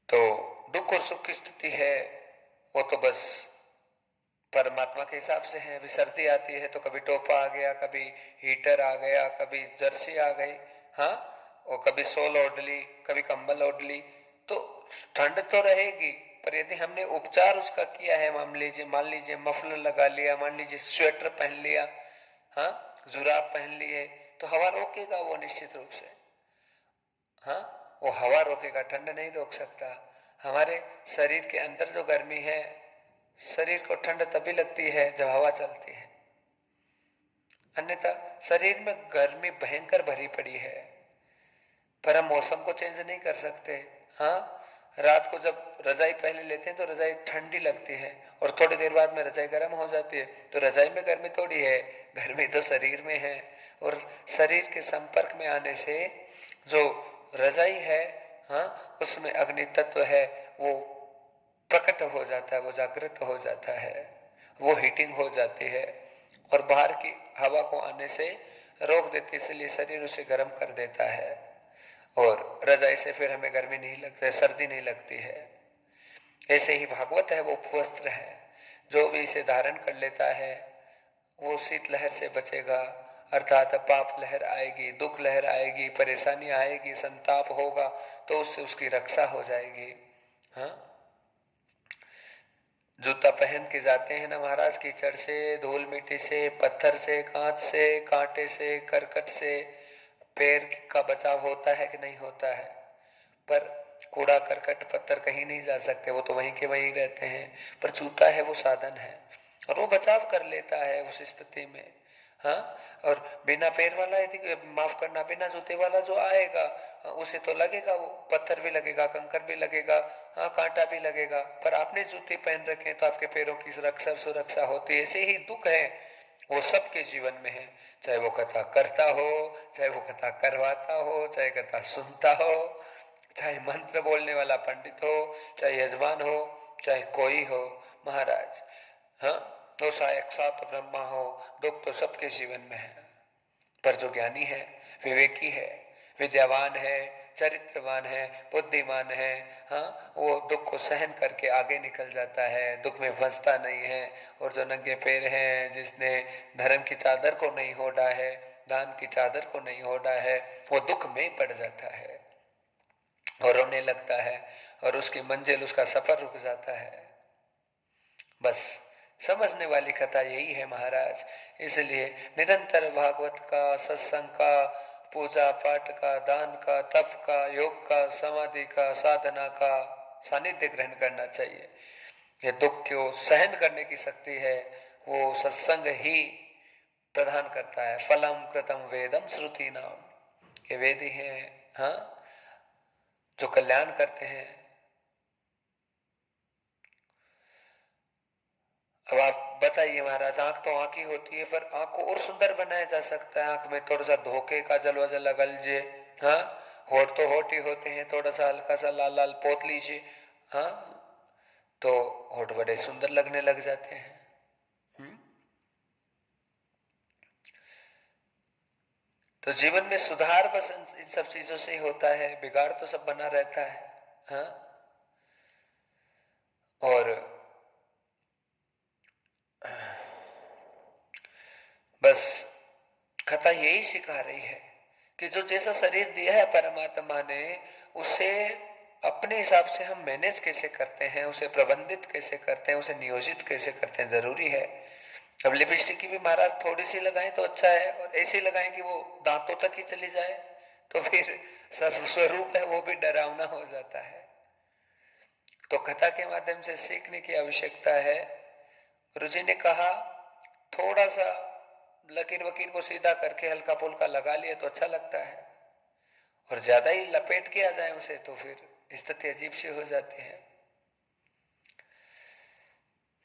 तो दुख और सुख की स्थिति है वो तो बस परमात्मा के हिसाब से है। अभी सर्दी आती है तो कभी टोपा आ गया, कभी हीटर आ गया, कभी जर्सी आ गई, हाँ, और कभी सोल ओढ़ ली, कभी कंबल ओढ़ ली, तो ठंड तो रहेगी। पर यदि हमने उपचार उसका किया है, मान लीजिए मफलर लगा लिया, मान लीजिए स्वेटर पहन लिया, हाँ, जुराब पहन लिए, तो हवा रोकेगा वो निश्चित रूप से। हाँ, वो हवा रोकेगा, ठंड नहीं रोक सकता। हमारे शरीर के अंदर जो गर्मी है, शरीर को ठंड तभी लगती है जब हवा चलती है, अन्यथा शरीर में गर्मी भयंकर भरी पड़ी है। पर हम मौसम को चेंज नहीं कर सकते। हाँ, रात को जब रजाई पहले लेते हैं तो रजाई ठंडी लगती है और थोड़ी देर बाद में रजाई गर्म हो जाती है, तो रजाई में गर्मी थोड़ी है, गर्मी तो शरीर में है। और शरीर के संपर्क में आने से जो रजाई है, हाँ, उसमें अग्नि तत्व है, वो प्रकट हो जाता है, वो जागृत हो जाता है, वो हीटिंग हो जाती है और बाहर की हवा को आने से रोक देती है, इसलिए शरीर उसे गर्म कर देता है और रजाई से फिर हमें गर्मी नहीं लगती, सर्दी नहीं लगती है। ऐसे ही भागवत है वो उपवस्त्र है, जो भी इसे धारण कर लेता है वो शीतलहर से बचेगा, अर्थात पाप लहर आएगी, दुख लहर आएगी, परेशानी आएगी, संताप होगा, तो उससे उसकी रक्षा हो जाएगी। हाँ, जूता पहन के जाते हैं ना महाराज, कीचड़ से, धूल मिट्टी से, पत्थर से, कांच से, कांटे से, करकट से पैर का बचाव होता है कि नहीं होता है? पर कूड़ा करकट पत्थर कहीं नहीं जा सकते, वो तो वहीं के वहीं रहते हैं। पर जूता है वो साधन है और वो बचाव कर लेता है उस स्थिति में। हाँ, और बिना पैर वाला, यदि माफ करना, बिना जूते वाला जो आएगा उसे तो लगेगा, वो पत्थर भी लगेगा, कंकर भी लगेगा, हाँ, कांटा भी लगेगा, पर आपने जूते पहन रखे हैं तो आपके पैरों की सुरक्षा होती है। ऐसे ही दुख है वो सबके जीवन में है, चाहे वो कथा करता हो, चाहे वो कथा करवाता हो, चाहे कथा सुनता हो, चाहे मंत्र बोलने वाला पंडित हो, चाहे यजमान हो, चाहे कोई हो महाराज, हाँ, तो साक्षात ब्रह्मा हो, दुख तो सबके जीवन में है। पर जो ज्ञानी है, विवेकी है, विद्यावान है, चरित्रवान है, बुद्धिमान है, हाँ, वो दुख को सहन करके आगे निकल जाता है, दुख में फंसता नहीं है। और जो नंगे पैर हैं, जिसने धर्म की चादर को नहीं ओढ़ा है, दान की चादर को नहीं ओढ़ा है, वो दुख में पड़ जाता है और रोने लगता है और उसकी मंजिल, उसका सफर रुक जाता है। बस समझने वाली कथा यही है महाराज। इसलिए निरंतर भागवत का, सत्संग का, पूजा पाठ का, दान का, तप का, योग का, समाधि का, साधना का सानिध्य ग्रहण करना चाहिए। ये दुख को सहन करने की शक्ति है वो सत्संग ही प्रदान करता है। फलम कृतम वेदम श्रुति नाम, ये वेद ही है, हाँ, जो कल्याण करते हैं। अब आप बताइए महाराज, आंख तो आंख ही होती है, पर आंख को और सुंदर बनाया जा सकता है। आंख में थोड़ा सा धोखे का जल वजल लगल जे, हाँ, होठ तो होठ ही होते हैं, थोड़ा सा हल्का सा लाल लाल पोत लीजिए, हाँ, तो होठ बड़े सुंदर लगने लग जाते हैं। तो जीवन में सुधार बस इन सब चीजों से ही होता है, बिगाड़ तो सब बना रहता है। हाँ, और बस कथा यही सिखा रही है कि जो जैसा शरीर दिया है परमात्मा ने, उसे अपने हिसाब से हम मैनेज कैसे करते हैं, उसे प्रबंधित कैसे करते हैं, उसे नियोजित कैसे करते हैं, जरूरी है। अब लिपस्टिक की भी महाराज थोड़ी सी लगाएं तो अच्छा है, और ऐसी लगाएं कि वो दांतों तक ही चली जाए, तो फिर स्वरूप है वो भी डरावना हो जाता है। तो कथा के माध्यम से सीखने की आवश्यकता है। गुरु जी ने कहा थोड़ा सा लकीर वकीर को सीधा करके हल्का फुल्का लगा लिया तो अच्छा लगता है, और ज्यादा ही लपेट के आ जाए उसे तो फिर स्थिति अजीब सी हो जाती है।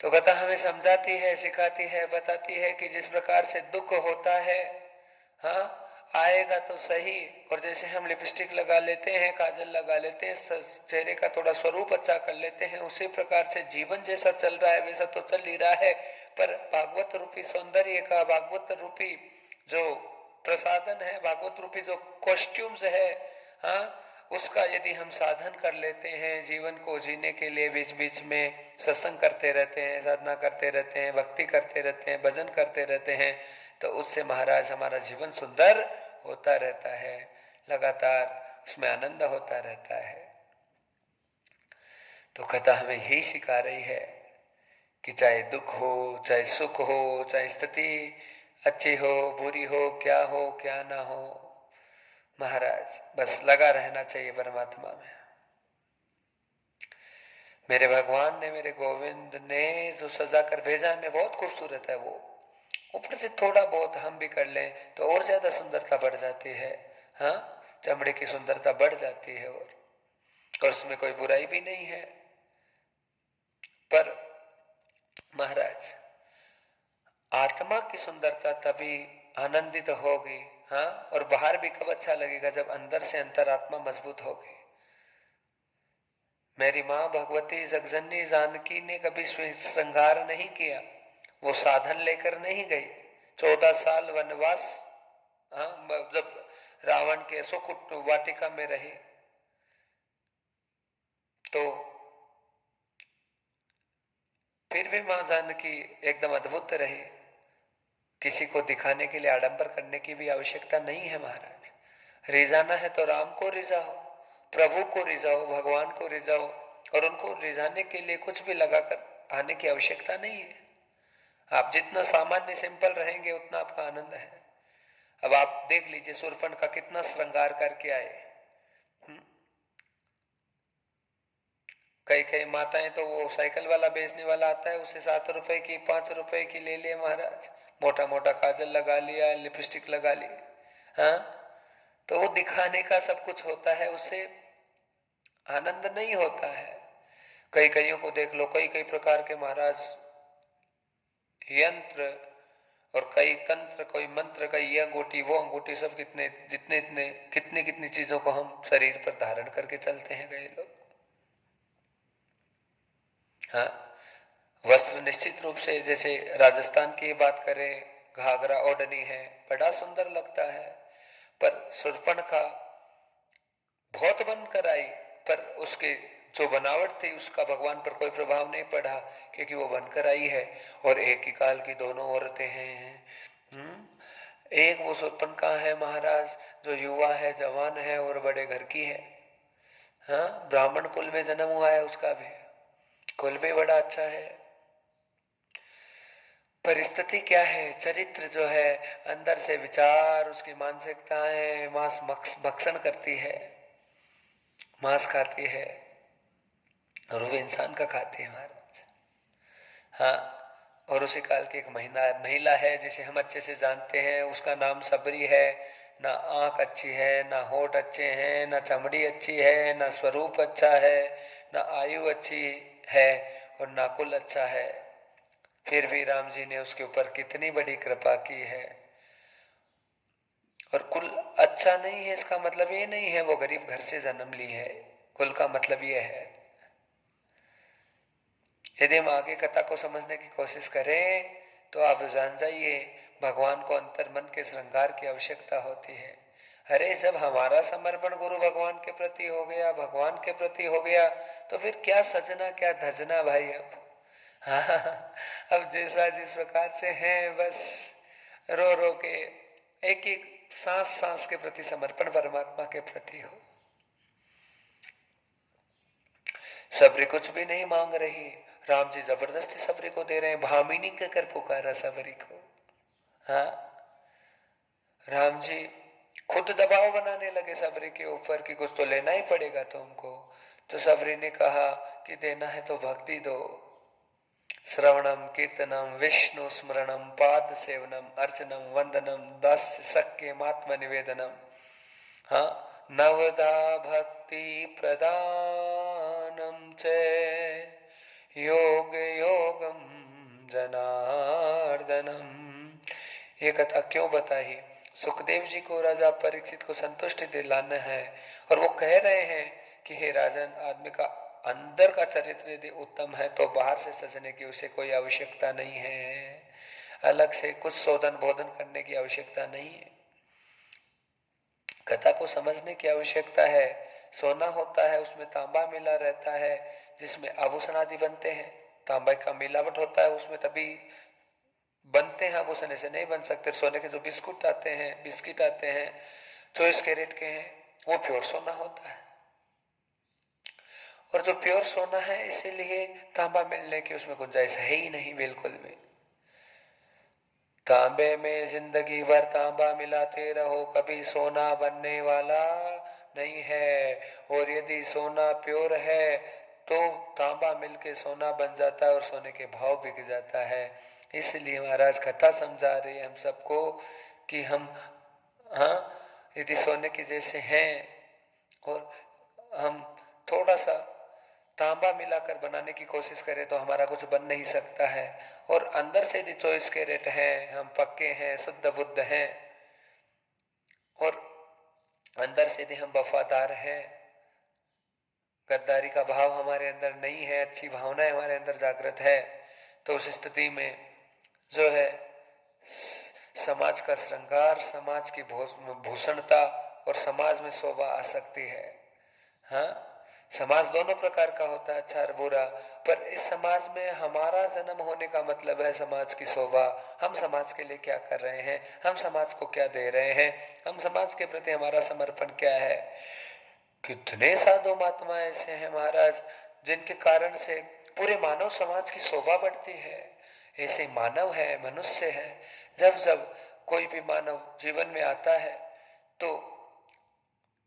तो कथा हमें समझाती है, सिखाती है, बताती है कि जिस प्रकार से दुख होता है, हाँ आएगा तो सही, और जैसे हम लिपस्टिक लगा लेते हैं, काजल लगा लेते हैं, चेहरे का थोड़ा स्वरूप अच्छा कर लेते हैं, उसी प्रकार से जीवन जैसा चल रहा है वैसा तो चल ही रहा है, पर भागवत रूपी सौंदर्य का, भागवत रूपी जो प्रसादन है, भागवत रूपी जो कॉस्ट्यूम्स है, हाँ उसका यदि हम साधन कर लेते हैं, जीवन को जीने के लिए बीच बीच में सत्संग करते रहते हैं, साधना करते रहते हैं, भक्ति करते रहते हैं, भजन करते रहते हैं, तो उससे महाराज हमारा जीवन सुंदर होता रहता है, लगातार उसमें आनंद होता रहता है। तो कथा हमें यही सिखा रही है कि चाहे दुख हो, चाहे सुख हो, चाहे स्थिति अच्छी हो, बुरी हो, क्या ना हो, महाराज बस लगा रहना चाहिए परमात्मा में। मेरे भगवान ने, मेरे गोविंद ने जो सजा कर भेजा में बहुत खूबसूरत है, वो ऊपर से थोड़ा बहुत हम भी कर लें तो और ज्यादा सुंदरता बढ़ जाती है। हाँ चमड़े की सुंदरता बढ़ जाती है, और उसमें कोई बुराई भी नहीं है। पर महाराज आत्मा की सुंदरता तभी आनंदित होगी, हाँ और बाहर भी कब अच्छा लगेगा, जब अंदर से अंतरात्मा मजबूत होगी। मेरी माँ भगवती जगजननी जानकी ने कभी श्रृंगार नहीं किया, वो साधन लेकर नहीं गई। 14 साल वनवास, हाँ जब रावण के अशोक वाटिका में रही, तो फिर भी माँ जानकी एकदम अद्भुत रही। किसी को दिखाने के लिए, आडंबर करने की भी आवश्यकता नहीं है महाराज। रिझाना है तो राम को रिझाओ, प्रभु को रिझाओ, भगवान को रिझाओ, और उनको रिझाने के लिए कुछ भी लगाकर आने की आवश्यकता नहीं है। आप जितना सामान्य सिंपल रहेंगे उतना आपका आनंद है। अब आप देख लीजिए शूर्पण का कितना श्रृंगार करके आए। कई कई माताएं तो वो साइकिल वाला बेचने वाला आता है, उसे 7 रुपए की 5 रुपए की ले लिए महाराज, मोटा मोटा काजल लगा लिया, लिपस्टिक लगा ली, हाँ तो वो दिखाने का सब कुछ होता है, उससे आनंद नहीं होता है। कई कईयों को देख लो, कई कई प्रकार के महाराज यंत्र और कई तंत्र, कोई मंत्र, कई ये अंगूठी वो अंगूठी, सब कितने जितने इतने कितनी कितनी चीजों को हम शरीर पर धारण करके चलते हैं कई लोग। हाँ वस्त्र निश्चित रूप से, जैसे राजस्थान की बात करें, घाघरा ओढ़नी है, बड़ा सुंदर लगता है, पर शूर्पणखा बहुत बनकर आई, पर उसके जो बनावट थी उसका भगवान पर कोई प्रभाव नहीं पड़ा, क्योंकि वो बनकर आई है। और एक ही काल की दोनों औरतें हैं। एक वो शूर्पणखा है महाराज जो युवा है, जवान है और बड़े घर की है, हाँ ब्राह्मण कुल में जन्म हुआ है, उसका भी कुल भी बड़ा अच्छा है। परिस्थिति क्या है, चरित्र जो है, अंदर से विचार, उसकी मानसिकताएं, मांस भक्षण करती है, मांस खाती है, और वो इंसान का खाती है महाराज। हाँ और उसी काल की एक महिला है जिसे हम अच्छे से जानते हैं, उसका नाम सबरी है। ना आंख अच्छी है, ना होठ अच्छे हैं, ना चमड़ी अच्छी है, ना स्वरूप अच्छा है, ना आयु अच्छी है, और ना कुल अच्छा है, फिर भी राम जी ने उसके ऊपर कितनी बड़ी कृपा की है। और कुल अच्छा नहीं है इसका मतलब ये नहीं है वो गरीब घर से जन्म ली है, कुल का मतलब ये है। यदि हम आगे कथा को समझने की कोशिश करें तो आप जान जाइए भगवान को अंतर मन के श्रृंगार की आवश्यकता होती है। अरे जब हमारा समर्पण गुरु भगवान के प्रति हो गया, भगवान के प्रति हो गया, तो फिर क्या सजना क्या धजना भाई। अब हाँ अब जैसा जिस प्रकार से हैं, बस रो रो के एक एक सांस सांस के प्रति समर्पण परमात्मा के प्रति हो। सबरी कुछ भी नहीं मांग रही, राम जी जबरदस्ती सबरी को दे रहे हैं, भामिनी कहकर पुकारा सबरी को। हाँ राम जी खुद दबाव बनाने लगे सबरी के ऊपर कि कुछ तो लेना ही पड़ेगा तुमको। तो सबरी ने कहा कि देना है तो भक्ति दो, श्रवणम कीर्तनम विष्णु स्मरणम पाद सेवनम अर्चनम वंदनम दास्य सक्य मात्म निवेदनम। हाँ, नवदा भक्ति प्रदानम च योग योगम जनार्दनम। ये कथा क्यों बताई? सुखदेव जी को राजा परीक्षित को संतुष्टि दिलाना है, और वो कह रहे हैं कि हे राजन, आदमी का अंदर का चरित्र यदि उत्तम है तो बाहर से सजने की उसे कोई आवश्यकता नहीं है, अलग से कुछ शोधन बोधन करने की आवश्यकता नहीं है। कथा को समझने की आवश्यकता है। सोना होता है, उसमें तांबा मिला रहता है, जिसमें आभूषण आदि बनते हैं। तांबा का मिलावट होता है उसमें, तभी बनते हैं, आभूषण से नहीं बन सकते। सोने के जो बिस्कुट आते हैं, बिस्किट आते हैं 24 कैरेट के हैं, वो प्योर सोना होता है। और जो प्योर सोना है, इसीलिए तांबा मिलने की उसमें गुंजाइश है ही नहीं, बिल्कुल भी। तांबे में जिंदगी भर तांबा मिलाते रहो, कभी सोना बनने वाला नहीं है। और यदि सोना प्योर है तो तांबा मिलके सोना बन जाता है और सोने के भाव बिक जाता है। इसलिए महाराज कथा समझा रहे हैं हम सबको कि हम, हाँ, यदि सोने के जैसे हैं और हम थोड़ा सा तांबा मिलाकर बनाने की कोशिश करें तो हमारा कुछ बन नहीं सकता है। और अंदर से यदि 24 कैरेट हैं, हम पक्के हैं, शुद्ध बुद्ध हैं, और अंदर से यदि हम वफादार हैं, गद्दारी का भाव हमारे अंदर नहीं है, अच्छी भावनाएं हमारे अंदर जागृत है, तो उस स्थिति में जो है समाज का श्रृंगार, समाज की भूषणता और समाज में शोभा आ सकती है। हाँ, समाज दोनों प्रकार का होता है, अच्छा और बुरा, पर इस समाज में हमारा जन्म होने का मतलब है समाज की शोभा। हम समाज के लिए क्या कर रहे हैं, हम समाज को क्या दे रहे हैं, हम समाज के प्रति हमारा समर्पण क्या है। कितने साधु महात्मा ऐसे हैं महाराज, जिनके कारण से पूरे मानव समाज की शोभा बढ़ती है। ऐसे मानव है, मनुष्य है। जब जब कोई भी मानव जीवन में आता है तो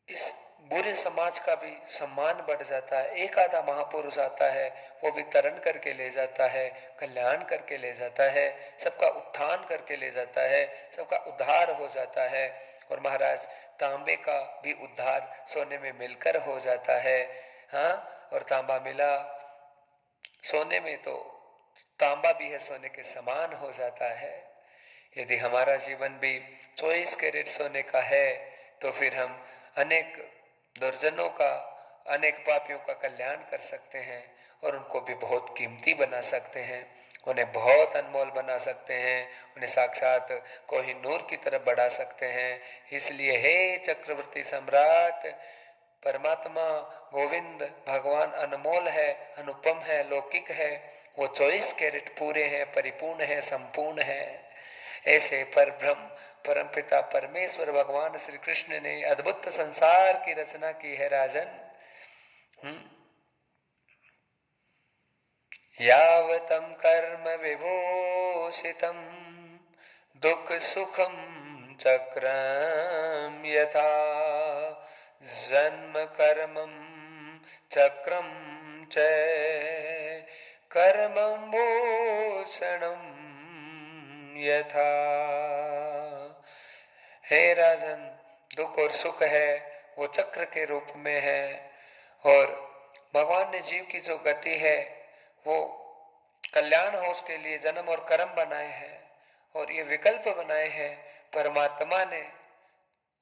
इस बुरे समाज का भी सम्मान बढ़ जाता है। एक आधा महापुरुष आता है, वो भी तरण करके ले जाता है, कल्याण करके ले जाता है, सबका उत्थान करके ले जाता है, सबका उद्धार हो जाता है। और महाराज, तांबे का भी उद्धार सोने में मिलकर हो जाता है। हाँ, और तांबा मिला सोने में तो तांबा भी है सोने के समान हो जाता है। यदि हमारा जीवन भी 24 कैरेट सोने का है तो फिर हम अनेक दुर्जनों का, अनेक पापियों का कल्याण कर सकते हैं, और उनको भी बहुत कीमती बना सकते हैं, उन्हें बहुत अनमोल बना सकते हैं, उन्हें साक्षात कोहिनूर की तरफ बढ़ा सकते हैं। इसलिए हे चक्रवर्ती सम्राट, परमात्मा गोविंद भगवान अनमोल है, अनुपम है, लौकिक है। वो 24 कैरेट पूरे हैं, परिपूर्ण है, संपूर्ण है। ऐसे पर ब्रह्म परमपिता परमेश्वर भगवान श्री कृष्ण ने अद्भुत संसार की रचना की है राजन। यावतम कर्म विभूषितम दुख सुखम चक्रम यथा जन्म कर्मम चक्रम च कर्मं भूषणम यथा। हे राजन, दुख और सुख है वो चक्र के रूप में है, और भगवान ने जीव की जो गति है वो कल्याण हो उसके लिए जन्म और कर्म बनाए हैं, और ये विकल्प बनाए हैं परमात्मा ने।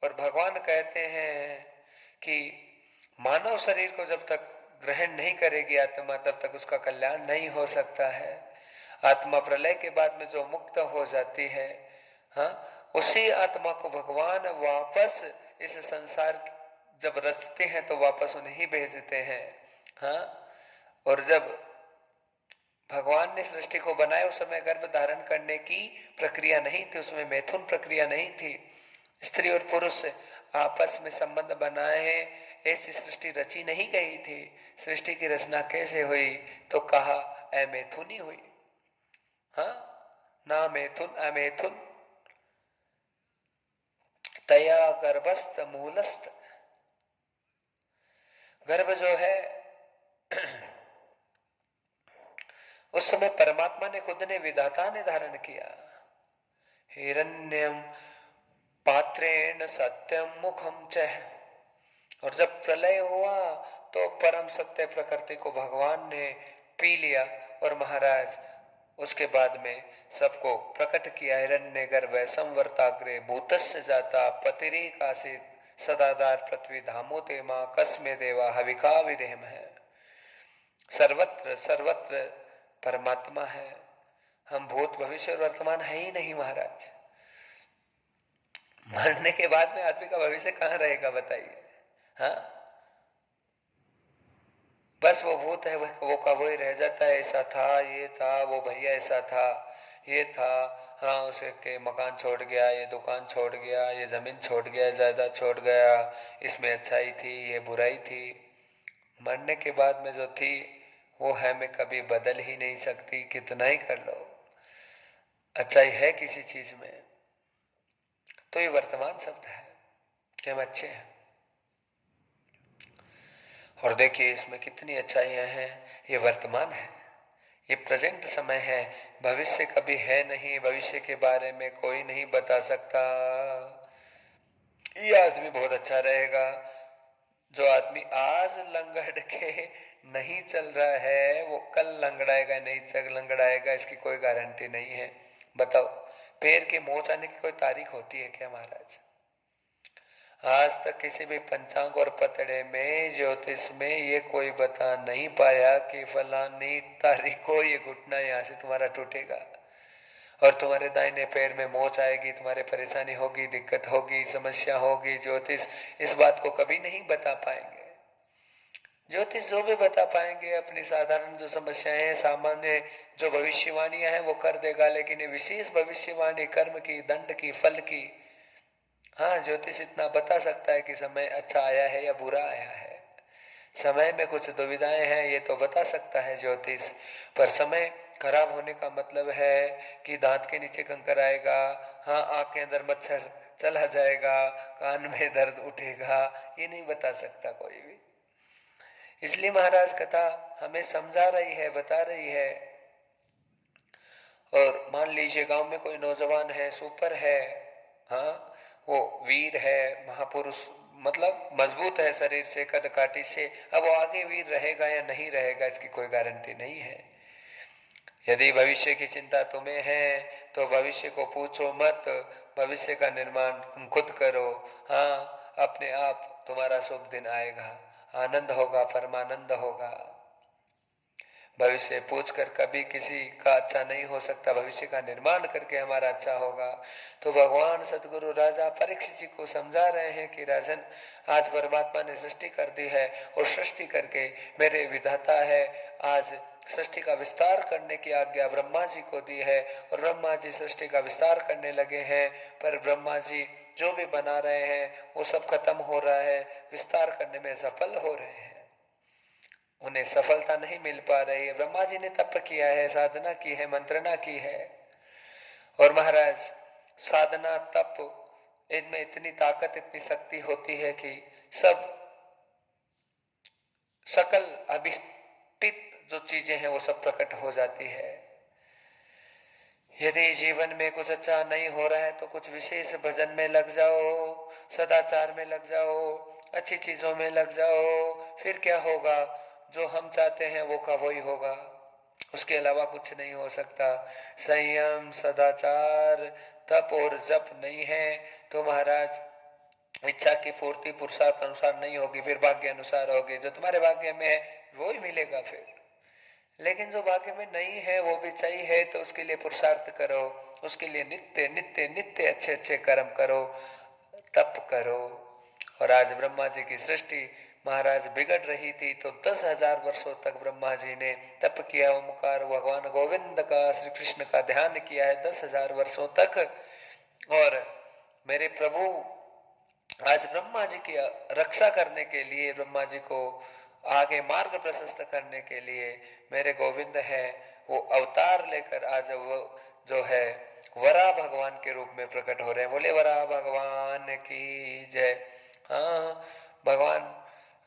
और भगवान कहते हैं कि मानव शरीर को जब तक ग्रहण नहीं करेगी आत्मा, तब तक उसका कल्याण नहीं हो सकता है। आत्मा प्रलय के बाद में जो मुक्त हो जाती है, हाँ, उसी आत्मा को भगवान वापस इस संसार जब रचते हैं तो वापस उन्हें ही भेजते हैं। हाँ, और जब भगवान ने सृष्टि को बनाया उस समय गर्भ धारण करने की प्रक्रिया नहीं थी, उसमें मैथुन प्रक्रिया नहीं थी। स्त्री और पुरुष आपस में संबंध बनाए हैं, ऐसी सृष्टि रची नहीं गई थी। सृष्टि की रचना कैसे हुई? तो कहा अमैथुनी हुई। हाँ, ना मैथुन अमैथुन तया गर्भस्थ मूलस्थ। गर्भ जो है उस समय परमात्मा ने खुद ने विधाता ने धारण किया। हिरण्यम पात्रेण सत्यम मुखम च। और जब प्रलय हुआ तो परम सत्य प्रकृति को भगवान ने पी लिया और महाराज उसके बाद में सबको प्रकट किया। हिरण्य गर्भ संवर्ताग्रे भूतस्य जाता पतिरेकासित सदादार पृथ्वी धामोते मां कस्मे देवा हविका विदेम है। सर्वत्र सर्वत्र परमात्मा है। हम भूत भविष्य और वर्तमान है ही नहीं महाराज। मरने के बाद में आदमी का भविष्य कहाँ रहेगा बताइए। हाँ, बस वो भूत है, वो का वही रह जाता है। ऐसा था, ये था, वो भैया ऐसा था, ये था, हाँ उसे के मकान छोड़ गया, ये दुकान छोड़ गया, ये जमीन छोड़ गया, जायदाद छोड़ गया, इसमें अच्छाई थी, ये बुराई थी। मरने के बाद में जो थी वो है में कभी बदल ही नहीं सकती, कितना ही कर लो। अच्छाई है किसी चीज में तो ये वर्तमान शब्द है कि हम अच्छे हैं। और देखिए इसमें कितनी अच्छाइयां हैं। ये वर्तमान है, ये प्रेजेंट समय है। भविष्य कभी है नहीं, भविष्य के बारे में कोई नहीं बता सकता। ये आदमी बहुत अच्छा रहेगा। जो आदमी आज लंगड़ के नहीं चल रहा है वो कल लंगड़ाएगा नहीं चल लंगड़ाएगा, इसकी कोई गारंटी नहीं है। बताओ, पैर के मोच आने की कोई तारीख होती है क्या महाराज? आज तक किसी भी पंचांग और पतड़े में ज्योतिष में ये कोई बता नहीं पाया कि फलानी तारीख को ये घुटना यहाँ से तुम्हारा टूटेगा और तुम्हारे दाहिने पैर में मोच आएगी, तुम्हारे परेशानी होगी, दिक्कत होगी, समस्या होगी। ज्योतिष इस बात को कभी नहीं बता पाएंगे। ज्योतिष जो भी बता पाएंगे अपनी साधारण जो समस्याएं हैं, सामान्य जो भविष्यवाणियां हैं वो कर देगा, लेकिन ये विशेष भविष्यवाणी कर्म की, दंड की, फल की, हाँ ज्योतिष इतना बता सकता है कि समय अच्छा आया है या बुरा आया है। समय में कुछ दुविधाएं हैं ये तो बता सकता है ज्योतिष, पर समय खराब होने का मतलब है कि दांत के नीचे कंकर आएगा, हाँ आंख के अंदर मच्छर चला जाएगा, कान में दर्द उठेगा, ये नहीं बता सकता कोई भी। इसलिए महाराज कथा हमें समझा रही है, बता रही है। और मान लीजिए गांव में कोई नौजवान है, सुपर है, हाँ वो वीर है, महापुरुष, मतलब मजबूत है शरीर से, कद काठी से, अब वो आगे वीर रहेगा या नहीं रहेगा इसकी कोई गारंटी नहीं है। यदि भविष्य की चिंता तुम्हें है तो भविष्य को पूछो मत, भविष्य का निर्माण तुम खुद करो। हाँ, अपने आप तुम्हारा शुभ दिन आएगा, आनंद होगा, परमानंद होगा। भविष्य पूछकर कभी किसी का अच्छा नहीं हो सकता, भविष्य का निर्माण करके हमारा अच्छा होगा। तो भगवान सदगुरु राजा परीक्षित जी को समझा रहे हैं कि राजन, आज परमात्मा ने सृष्टि कर दी है और सृष्टि करके मेरे विधाता है, आज सृष्टि का विस्तार करने की आज्ञा ब्रह्मा जी को दी है और ब्रह्मा जी सृष्टि का विस्तार करने लगे हैं। पर ब्रह्मा जी जो भी बना रहे हैं वो सब खत्म हो रहा है, विस्तार करने में सफल हो रहे हैं, उन्हें सफलता नहीं मिल पा रही है। ब्रह्मा जी ने तप किया है, साधना की है, मंत्रणा की है। और महाराज साधना तप इनमें इतनी ताकत, इतनी शक्ति होती है कि सब सकल अभिष्टित जो चीजें हैं वो सब प्रकट हो जाती है। यदि जीवन में कुछ अच्छा नहीं हो रहा है तो कुछ विशेष भजन में लग जाओ, सदाचार में लग जाओ, अच्छी चीजों में लग जाओ, फिर क्या होगा? जो हम चाहते हैं वो का वही होगा, उसके अलावा कुछ नहीं हो सकता। संयम, सदाचार, तप और जप नहीं है तो महाराज इच्छा की पूर्ति पुरुषार्थ अनुसार नहीं होगी, फिर भाग्य अनुसार होगी। जो तुम्हारे भाग्य में है वो ही मिलेगा फिर, लेकिन जो भाग्य में नहीं है वो भी चाहिए है तो उसके लिए पुरुषार्थ करो, उसके लिए नित्य नित्य नित्य अच्छे अच्छे कर्म करो, तप करो। और आज ब्रह्मा जी की सृष्टि महाराज बिगड़ रही थी तो 10,000 वर्षों तक ब्रह्मा जी ने तप किया, ओमकार भगवान गोविंद का, श्री कृष्ण का ध्यान किया है 10,000 वर्षों तक। और मेरे प्रभु आज ब्रह्मा जी की रक्षा करने के लिए, ब्रह्मा जी को आगे मार्ग प्रशस्त करने के लिए मेरे गोविंद है वो अवतार लेकर आज वो जो है वराह भगवान के रूप में प्रकट हो रहे हैं। बोले वराह भगवान की जय। हाँ, भगवान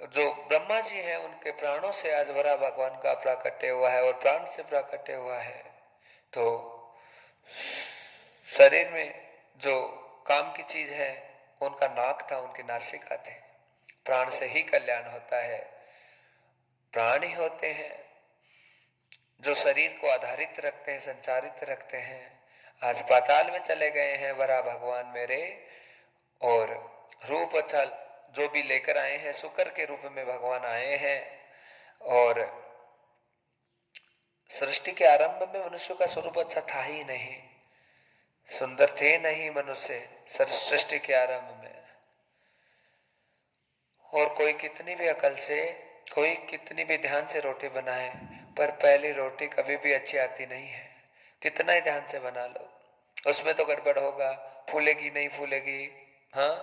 जो ब्रह्मा जी हैं उनके प्राणों से आज वरा भगवान का प्राकट्य हुआ है और प्राण से प्राकट्य हुआ है। तो शरीर में जो काम की चीज है उनका नाक था, उनकी नासिका थे। प्राण से ही कल्याण होता है। प्राण ही होते हैं जो शरीर को आधारित रखते हैं, संचारित रखते हैं। आज पाताल में चले गए हैं वरा भगवान मेरे, और रूप अच्छा जो भी लेकर आए हैं, शुक्र के रूप में भगवान आए हैं। और सृष्टि के आरंभ में मनुष्य का स्वरूप अच्छा था ही नहीं, सुंदर थे नहीं मनुष्य सृष्टि के आरंभ में। और कोई कितनी भी अकल से, कोई कितनी भी ध्यान से रोटी बनाए, पर पहली रोटी कभी भी अच्छी आती नहीं है। कितना ही ध्यान से बना लो, उसमें तो गड़बड़ होगा, फूलेगी नहीं फूलेगी, हाँ,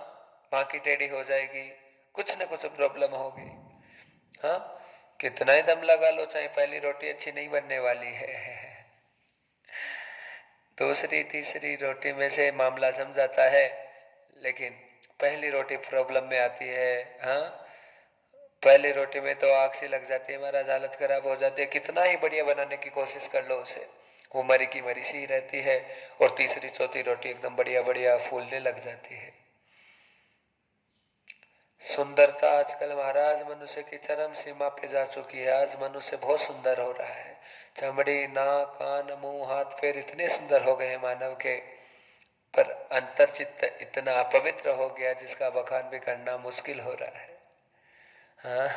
बाकी टेढ़ी हो जाएगी, कुछ न कुछ प्रॉब्लम होगी। हाँ, कितना ही दम लगा लो, चाहे पहली रोटी अच्छी नहीं बनने वाली है। दूसरी तीसरी रोटी में से मामला जम जाता है, लेकिन पहली रोटी प्रॉब्लम में आती है। हाँ, पहली रोटी में तो आग सी लग जाती है, महाराज, हालत खराब हो जाती है। कितना ही बढ़िया बनाने की कोशिश कर लो उसे, वो मरी की मरी सी ही रहती है। और तीसरी चौथी रोटी एकदम बढ़िया बढ़िया फूलने लग जाती है। सुंदरता आजकल महाराज मनुष्य की चरम सीमा पे जा चुकी है। आज मनुष्य बहुत सुंदर हो रहा है। चमड़ी, नाक, कान, मुंह, हाथ, पैर इतने सुंदर हो गए हैं मानव के, पर अंतर चित्त इतना अपवित्र हो गया जिसका बखान भी करना मुश्किल हो रहा है। हाँ।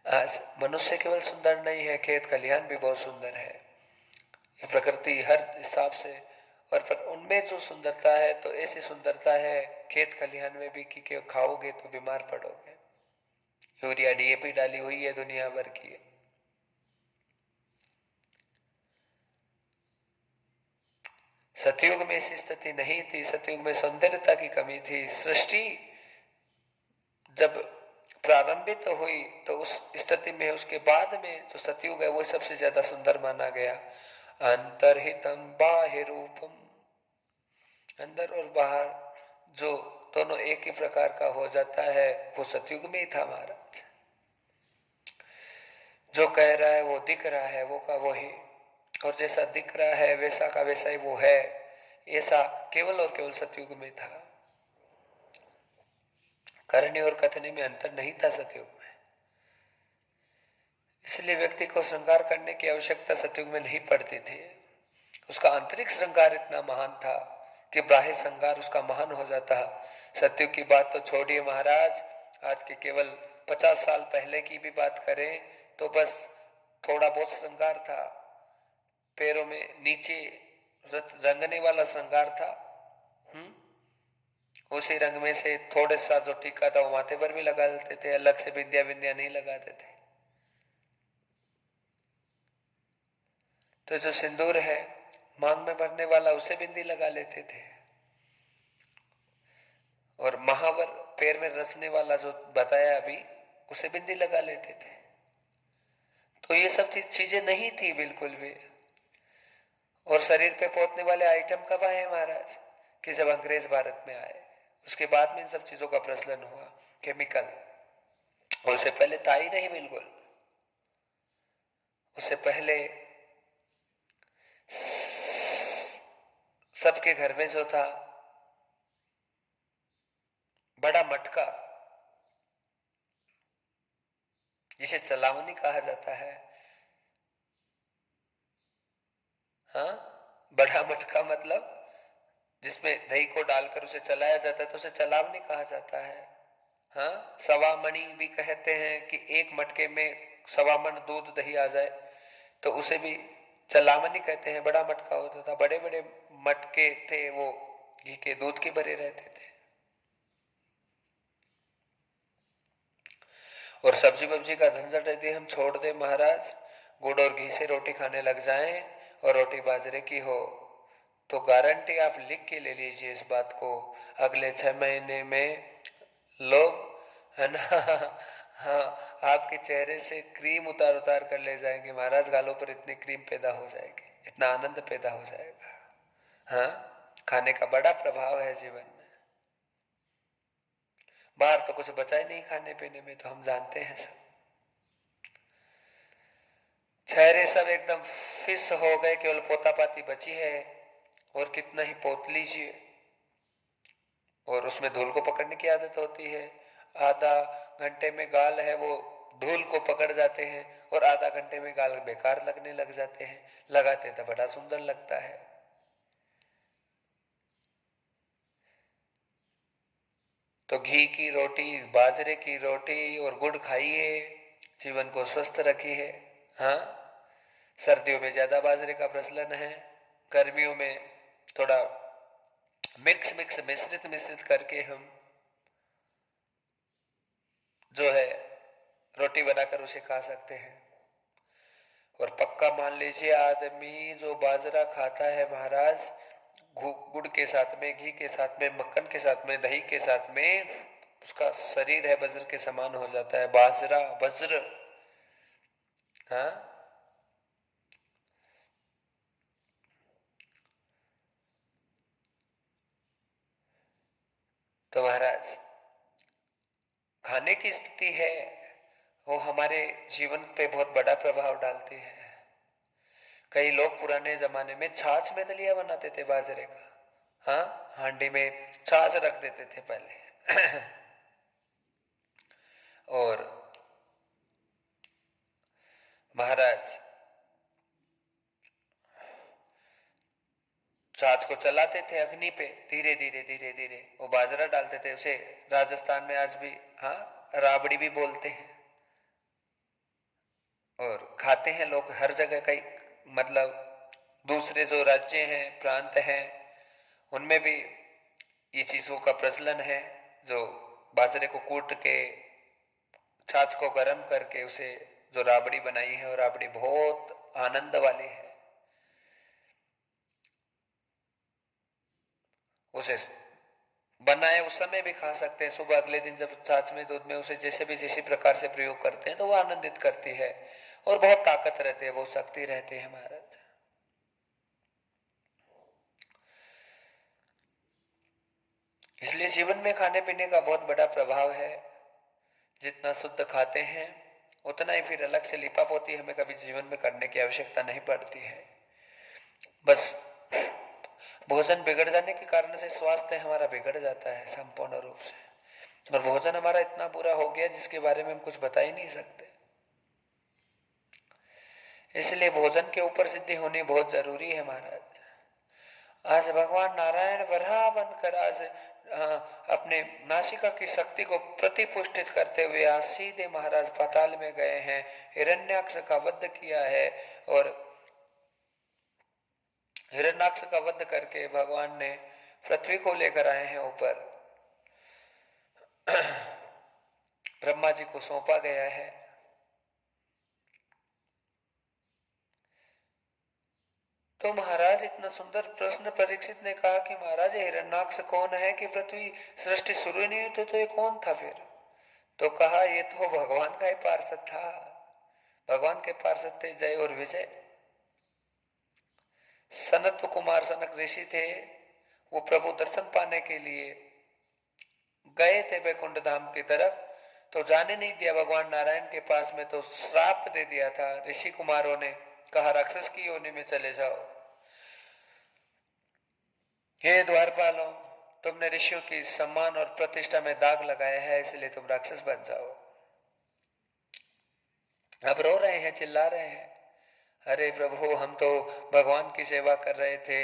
आज मनुष्य केवल सुंदर नहीं है, खेत खलिहान भी बहुत सुंदर है, ये प्रकृति हर हिसाब से। और पर उनमें जो सुंदरता है, तो ऐसी सुंदरता है खेत खलिहान में भी कि खाओगे तो बीमार पड़ोगे। यूरिया डीएपी डाली हुई है दुनिया भर की। सतयुग में ऐसी स्थिति नहीं थी, सतयुग में सौंदर्यता की कमी थी। सृष्टि जब प्रारंभित तो हुई तो उस स्थिति में, उसके बाद में जो सतयुग है वो सबसे ज्यादा सुंदर माना गया। अंतर्हितम बाह्यरूपम, अंदर और बाहर जो दोनों एक ही प्रकार का हो जाता है, वो सतयुग में ही था महाराज। जो कह रहा है वो दिख रहा है, वो का वो ही, और जैसा दिख रहा है वैसा का वैसा ही वो है। ऐसा केवल और केवल सतयुग में था। करने और कथनी में अंतर नहीं था सतयुग में। इसलिए व्यक्ति को श्रृंगार करने की आवश्यकता सतयुग में नहीं पड़ती थी। उसका आंतरिक श्रृंगार इतना महान था कि बाह्य श्रृंगार उसका महान हो जाता। सतयुग की बात तो छोड़िए महाराज, आज के केवल 50 साल पहले की भी बात करें तो बस थोड़ा बहुत श्रृंगार था। पैरों में नीचे रंगने वाला श्रृंगार था। उसी रंग में से थोड़े सा जो टीका था वो माथे पर भी लगा लेते थे, अलग से बिंदिया बिंदिया नहीं लगाते थे। तो जो सिंदूर है मांग में भरने वाला, उसे बिंदी लगा लेते थे। और महावर पैर में रचने वाला जो बताया अभी, उसे बिंदी लगा लेते थे। तो ये सब चीजें नहीं थी बिल्कुल भी। और शरीर पे पोतने वाले आइटम कब आए महाराज? कि जब अंग्रेज भारत में आए, उसके बाद में इन सब चीजों का प्रचलन हुआ, केमिकल। उससे पहले था ही नहीं बिल्कुल। उससे पहले सबके घर में जो था बड़ा मटका, जिसे चलावनी कहा जाता है। हाँ, बड़ा मटका मतलब जिसमें दही को डालकर उसे चलाया जाता है, तो उसे चलावनी कहा जाता है। हाँ, सवा मणि भी कहते हैं कि एक मटके में सवा मण दूध दही आ जाए, तो उसे भी चलावनी कहते हैं। बड़ा मटका होता था, बड़े बड़े मटके थे, वो घी के दूध के भरे रहते थे। और सब्जी वब्जी का झंझट यदि हम छोड़ दे महाराज, गुड़ और घी से रोटी खाने लग जाएं और रोटी बाजरे की हो, तो गारंटी आप लिख के ले लीजिए इस बात को, अगले 6 महीने में लोग, है ना, हाँ, आपके चेहरे से क्रीम उतार उतार कर ले जाएंगे महाराज। गालों पर इतनी क्रीम पैदा हो जाएगी, इतना आनंद पैदा हो जाएगा। हाँ, खाने का बड़ा प्रभाव है जीवन में। बाहर तो कुछ बचा ही नहीं खाने पीने में, तो हम जानते हैं सब। चेहरे सब एकदम फिस हो गए, केवल पोतापाती बची है, और कितना ही पोत लीजिए, और उसमें धूल को पकड़ने की आदत होती है। आधा घंटे में गाल है वो धूल को पकड़ जाते हैं, और आधा घंटे में गाल बेकार लगने लग जाते हैं। लगाते तो बड़ा सुंदर लगता है। तो घी की रोटी, बाजरे की रोटी और गुड़ खाइए, जीवन को स्वस्थ रखिए। हाँ, सर्दियों में ज्यादा बाजरे का प्रचलन है, गर्मियों में थोड़ा मिश्रित मिश्रित करके हम जो है रोटी बनाकर उसे खा सकते हैं। और पक्का मान लीजिए, आदमी जो बाजरा खाता है महाराज, गुड़ के साथ में, घी के साथ में, मक्खन के साथ में, दही के साथ में, उसका शरीर है वज्र के समान हो जाता है। बाजरा वज्र। हाँ, तो महाराज खाने की स्थिति है वो हमारे जीवन पे बहुत बड़ा प्रभाव डालती है। कई लोग पुराने जमाने में छाछ में दलिया बनाते थे बाजरे का। हाँ, हांडी में छाछ रख देते थे पहले। और महाराज छाछ को चलाते थे अग्नि पे, धीरे धीरे धीरे धीरे वो बाजरा डालते थे उसे। राजस्थान में आज भी हाँ राबड़ी भी बोलते हैं, और खाते हैं लोग हर जगह। कई मतलब दूसरे जो राज्य हैं, प्रांत हैं, उनमें भी ये चीजों का प्रचलन है। जो बाजरे को कूट के छाछ को गर्म करके उसे जो राबड़ी बनाई है, और राबड़ी बहुत आनंद वाली है। उसे बनाए उस समय भी खा सकते हैं, सुबह अगले दिन जब छाछ में, दूध में उसे जैसे भी जिस प्रकार से प्रयोग करते हैं तो वो आनंदित करती है, और बहुत ताकत रहती है, वो शक्ति रहती है महाराज। इसलिए जीवन में खाने पीने का बहुत बड़ा प्रभाव है। जितना शुद्ध खाते हैं उतना ही फिर अलग से लिपा पोती हमें कभी जीवन में करने की आवश्यकता नहीं पड़ती है। बस भोजन बिगड़ जाने के कारण से स्वास्थ्य हमारा बिगड़ जाता है संपूर्ण रूप से, और भोजन हमारा इतना बुरा हो गया जिसके बारे में हम कुछ बता ही नहीं सकते। इसलिए भोजन के ऊपर सिद्धि होनी बहुत जरूरी है महाराज। आज भगवान नारायण वराह बनकर आज अपने नासिका की शक्ति को प्रतिपुष्टित करते हुए आज सीधे महाराज पाताल में गए हैं, हिरण्याक्ष का वध किया है, और हिरण्याक्ष का वध करके भगवान ने पृथ्वी को लेकर आए हैं ऊपर। ब्रह्मा जी को सौंपा गया है। तो महाराज इतना सुंदर प्रश्न परीक्षित ने कहा कि महाराज हिरण्याक्ष कौन है, कि पृथ्वी सृष्टि शुरू ही नहीं हुई तो ये कौन था फिर? तो कहा ये तो भगवान का ही पार्षद था। भगवान के पार्षद थे जय और विजय। सनत कुमार सनक ऋषि थे, वो प्रभु दर्शन पाने के लिए गए थे वैकुंठ धाम की तरफ, तो जाने नहीं दिया भगवान नारायण के पास में, तो श्राप दे दिया था ऋषि कुमारों ने। कहा राक्षस की योनि में चले जाओ, हे द्वारपालों, तुमने ऋषियों की सम्मान और प्रतिष्ठा में दाग लगाया है, इसलिए तुम राक्षस बन जाओ। अब रो रहे हैं, चिल्ला रहे हैं, अरे प्रभु हम तो भगवान की सेवा कर रहे थे,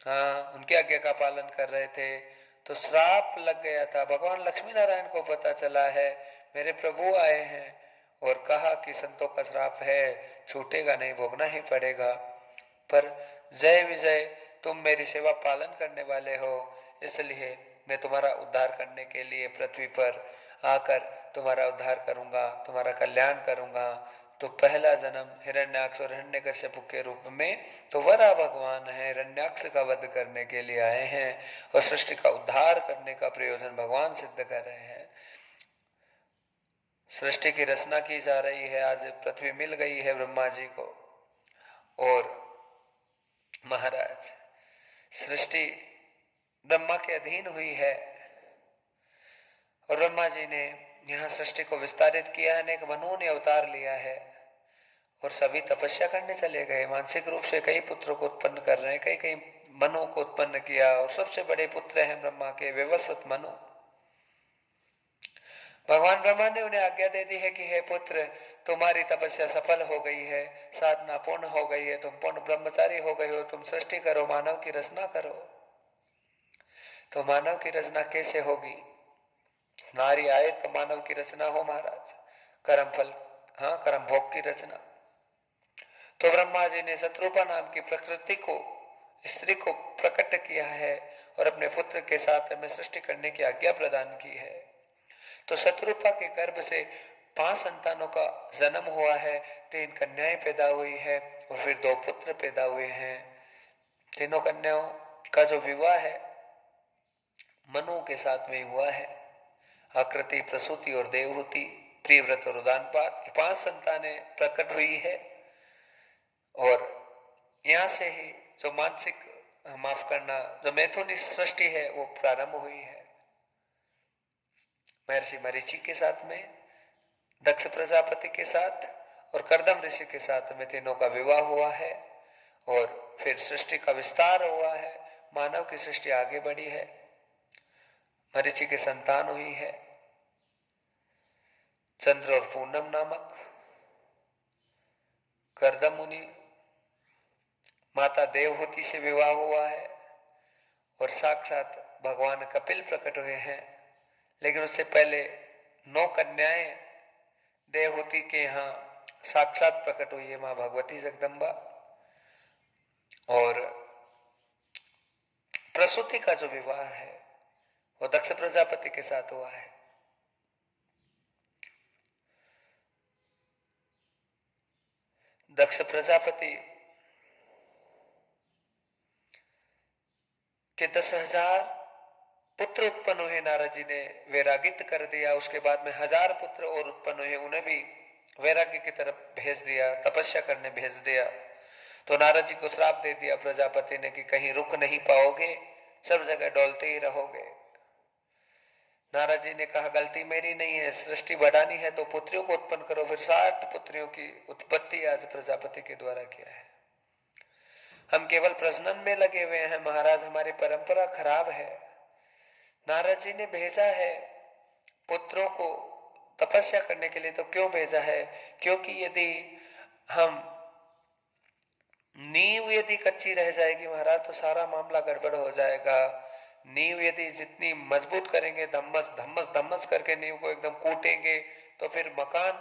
हाँ उनकी आज्ञा का पालन कर रहे थे, तो श्राप लग गया था। भगवान लक्ष्मी नारायण को पता चला है, मेरे प्रभु आए हैं और कहा कि संतों का श्राप है, छूटेगा नहीं, भोगना ही पड़ेगा। पर जय विजय, तुम मेरी सेवा पालन करने वाले हो, इसलिए मैं तुम्हारा उद्धार करने के लिए पृथ्वी पर आकर तुम्हारा उद्धार करूंगा, तुम्हारा कल्याण करूंगा। तो पहला जन्म हिरण्याक्ष और हिरण्यकश्यप के रूप में तो वरा भगवान है, हिरण्याक्ष का वध करने के लिए आए हैं, और सृष्टि का उद्धार करने का प्रयोजन भगवान सिद्ध कर रहे हैं। सृष्टि की रचना की जा रही है, आज पृथ्वी मिल गई है ब्रह्मा जी को, और महाराज सृष्टि ब्रह्मा के अधीन हुई है, और ब्रह्मा जी ने यहाँ सृष्टि को विस्तारित किया है, अनेक मनुओं ने अवतार लिया है और सभी तपस्या करने चले गए। मानसिक रूप से कई पुत्रों को उत्पन्न कर रहे हैं, कई कई मनुओं को उत्पन्न किया और सबसे बड़े पुत्र हैं ब्रह्मा के विवस्वत मनु। भगवान ब्रह्मा ने उन्हें आज्ञा दे दी है कि हे पुत्र, तुम्हारी तपस्या सफल हो गई है, साधना पूर्ण हो गई है, तुम पूर्ण ब्रह्मचारी हो गए हो, तुम सृष्टि करो, मानव की रचना करो। तो मानव की रचना कैसे होगी? नारी आए तो मानव की रचना हो महाराज, कर्म फल, हाँ कर्म भोग की रचना। तो ब्रह्मा जी ने शत्रुपा नाम की प्रकृति को, स्त्री को प्रकट किया है और अपने पुत्र के साथ में सृष्टि करने की आज्ञा प्रदान की है। तो शत्रुपा के गर्भ से 5 संतानों का जन्म हुआ है, 3 कन्याएं पैदा हुई है और फिर 2 पुत्र पैदा हुए हैं। तीनों कन्याओं का जो विवाह है मनु के साथ में हुआ है। आकृति, प्रसूति और देवहूति, प्रियव्रत और उदानपाद, 5 संतानें प्रकट हुई है। और यहां से ही जो मानसिक, माफ करना, जो मैथुनी सृष्टि है वो प्रारंभ हुई है। महर्षि मरीचि के साथ में, दक्ष प्रजापति के साथ और कर्दम ऋषि के साथ में तीनों का विवाह हुआ है और फिर सृष्टि का विस्तार हुआ है। मानव की सृष्टि आगे बढ़ी है, मरीचि की संतान हुई है चंद्र और पूनम नामक। कर्दम मुनि, माता देवहूति से विवाह हुआ है और साक्षात भगवान कपिल प्रकट हुए हैं। लेकिन उससे पहले 9 कन्याएं देवहूति के यहाँ साक्षात प्रकट हुई है, मां भगवती जगदम्बा। और प्रसूति का जो विवाह है वो दक्ष प्रजापति के साथ हुआ है। दक्ष प्रजापति के 10,000 पुत्र उत्पन्न हुए, नारद जी ने वैरागित कर दिया। उसके बाद में 1000 पुत्र और उत्पन्न हुए, उन्हें भी वैराग्य की तरफ भेज दिया, तपस्या करने भेज दिया। तो नारद जी को श्राप दे दिया प्रजापति ने कि कहीं रुक नहीं पाओगे, सब जगह डोलते ही रहोगे। नारद जी ने कहा गलती मेरी नहीं है, सृष्टि बढ़ानी है तो पुत्रियों को उत्पन्न करो। फिर 60 पुत्रियों की उत्पत्ति आज प्रजापति के द्वारा किया है। हम केवल प्रजनन में लगे हुए हैं महाराज, हमारी परंपरा खराब है। नारद जी ने भेजा है पुत्रों को तपस्या करने के लिए, तो क्यों भेजा है? क्योंकि यदि हम नींव यदि कच्ची रह जाएगी महाराज तो सारा मामला गड़बड़ हो जाएगा। नींव यदि जितनी मजबूत करेंगे, धम्मस धम्मस धम्मस करके नींव को एकदम कूटेंगे तो फिर मकान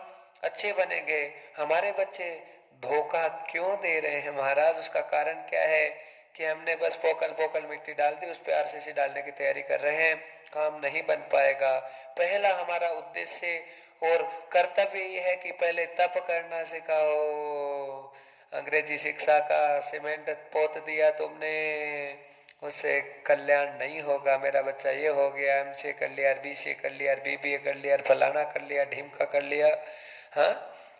अच्छे बनेंगे। हमारे बच्चे धोखा क्यों दे रहे हैं महाराज? उसका कारण क्या है कि हमने बस पोकल पोकल मिट्टी डाल दी, उस पर आरसीसी डालने की तैयारी कर रहे हैं, काम नहीं बन पाएगा। पहला हमारा उद्देश्य और कर्तव्य ये है कि पहले तप करना सिखाओ। अंग्रेजी शिक्षा का सीमेंट पोत दिया तुमने, उससे कल्याण नहीं होगा। मेरा बच्चा ये हो गया, एमसीए कर लिया, बीसीए कर लिया, बीबीए कर लिया, फलाना कर लिया, ढीमका कर लिया, हाँ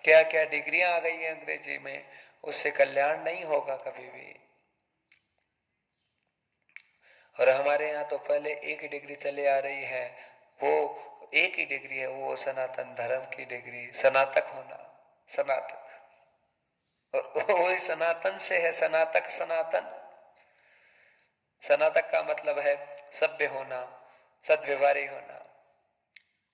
क्या क्या डिग्रियां आ गई है अंग्रेजी में, उससे कल्याण नहीं होगा कभी भी। और हमारे यहाँ तो पहले एक ही डिग्री चले आ रही है, वो एक ही डिग्री है, वो सनातन धर्म की डिग्री, स्नातक होना, स्नातक। और वही सनातन से है, स्नातक सनातन। स्नातक का मतलब है सभ्य होना, सद्व्यवहारी होना।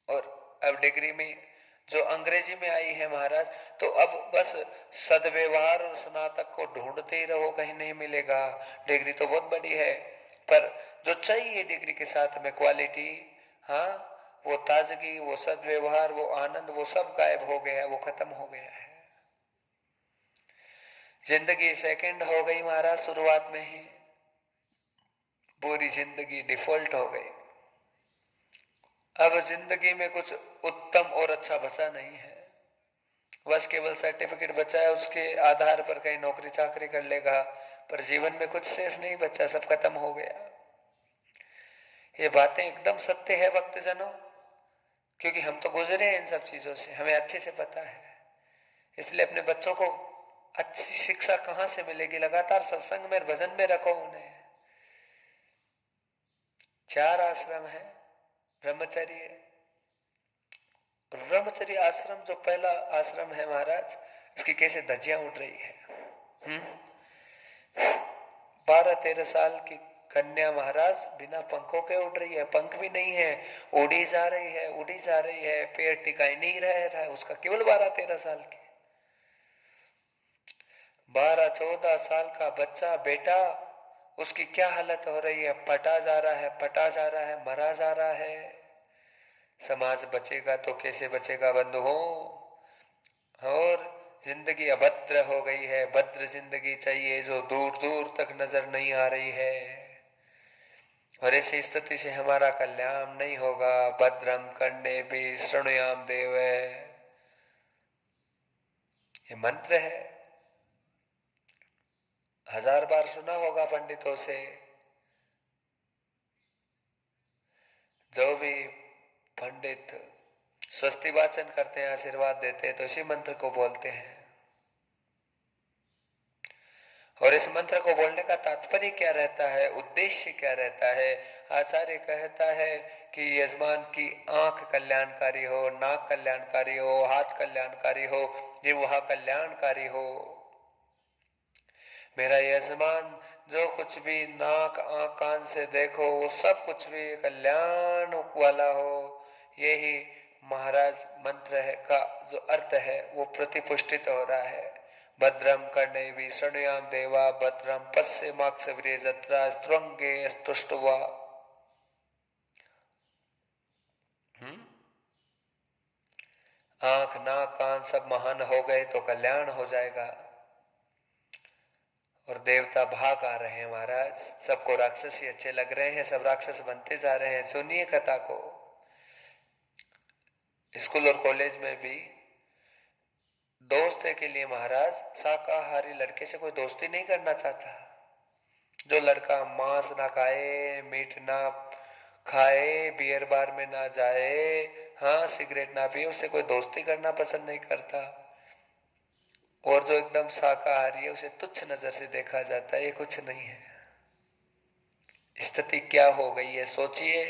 और अब डिग्री में जो अंग्रेजी में आई है महाराज, तो अब बस सद्व्यवहार और स्नातक को ढूंढते ही रहो, कहीं नहीं मिलेगा। डिग्री तो बहुत बड़ी है पर जो चाहिए डिग्री के साथ में क्वालिटी, हाँ वो ताजगी, वो सद्व्यवहार, वो आनंद, वो सब गायब हो गया है, वो खत्म हो गया है। जिंदगी सेकंड हो गई महाराज, शुरुआत में ही पूरी जिंदगी डिफॉल्ट हो गई। अब जिंदगी में कुछ उत्तम और अच्छा बचा नहीं है, बस केवल सर्टिफिकेट बचा है, उसके आधार पर कहीं नौकरी चाकरी कर लेगा, पर जीवन में कुछ शेष नहीं बचा, सब खत्म हो गया। ये बातें एकदम सत्य है भक्तजनों, क्योंकि हम तो गुजरे हैं इन सब चीजों से, हमें अच्छे से पता है। इसलिए अपने बच्चों को अच्छी शिक्षा कहाँ से मिलेगी? लगातार सत्संग में, भजन में रखो उन्हें। 4 आश्रम है, ब्रह्मचर्य, ब्रह्मचर्य आश्रम जो पहला आश्रम है महाराज, इसकी कैसे धज्जियां उड़ रही है। 12-13 साल की कन्या महाराज बिना पंखों के उड़ रही है, पंख भी नहीं है, उड़ी जा रही है, उड़ी जा रही है, पैर टिकाई नहीं रह रहा है उसका, केवल 12-13 साल की। 12-14 साल का बच्चा बेटा, उसकी क्या हालत हो रही है, पटा जा रहा है, पटा जा रहा है, मरा जा रहा है। समाज बचेगा तो कैसे बचेगा बंधुओं। और जिंदगी अभद्र हो गई है, भद्र जिंदगी चाहिए जो दूर दूर तक नजर नहीं आ रही है। और ऐसी स्थिति से हमारा कल्याण नहीं होगा। भद्रम कर्णे भी शृणुयाम देव, ये मंत्र है, 1000 बार सुना होगा पंडितों से। जो भी पंडित स्वस्ति वाचन करते हैं, आशीर्वाद देते हैं, तो इसी मंत्र को बोलते हैं। और इस मंत्र को बोलने का तात्पर्य क्या रहता है, उद्देश्य क्या रहता है। आचार्य कहता है कि यजमान की आंख कल्याणकारी हो, नाक कल्याणकारी हो, हाथ कल्याणकारी हो, जिह्वा कल्याणकारी हो। मेरा यजमान जो कुछ भी नाक आंख कान से देखो वो सब कुछ भी कल्याण वाला हो। यही महाराज मंत्र है का जो अर्थ है वो प्रतिपुष्टित हो रहा है। भद्रम कर्णे शृणुयाम देवा, भद्रम पश्येमाक्षभिर्यजत्रा जत्रा स्त्रंगे स्तुष्टवा। आंख नाक कान सब महान हो गए तो कल्याण हो जाएगा। और देवता भाग आ रहे हैं महाराज, सबको राक्षस ही अच्छे लग रहे हैं, सब राक्षस बनते जा रहे हैं। सुनिए कथा को। स्कूल और कॉलेज में भी दोस्त के लिए महाराज शाकाहारी लड़के से कोई दोस्ती नहीं करना चाहता। जो लड़का मांस ना खाए, मीट ना खाए, बियर बार में ना जाए, हाँ सिगरेट ना पिए, उससे कोई दोस्ती करना पसंद नहीं करता। और जो एकदम शाकाहारी है उसे तुच्छ नजर से देखा जाता है, ये कुछ नहीं है। स्थिति क्या हो गई है सोचिए।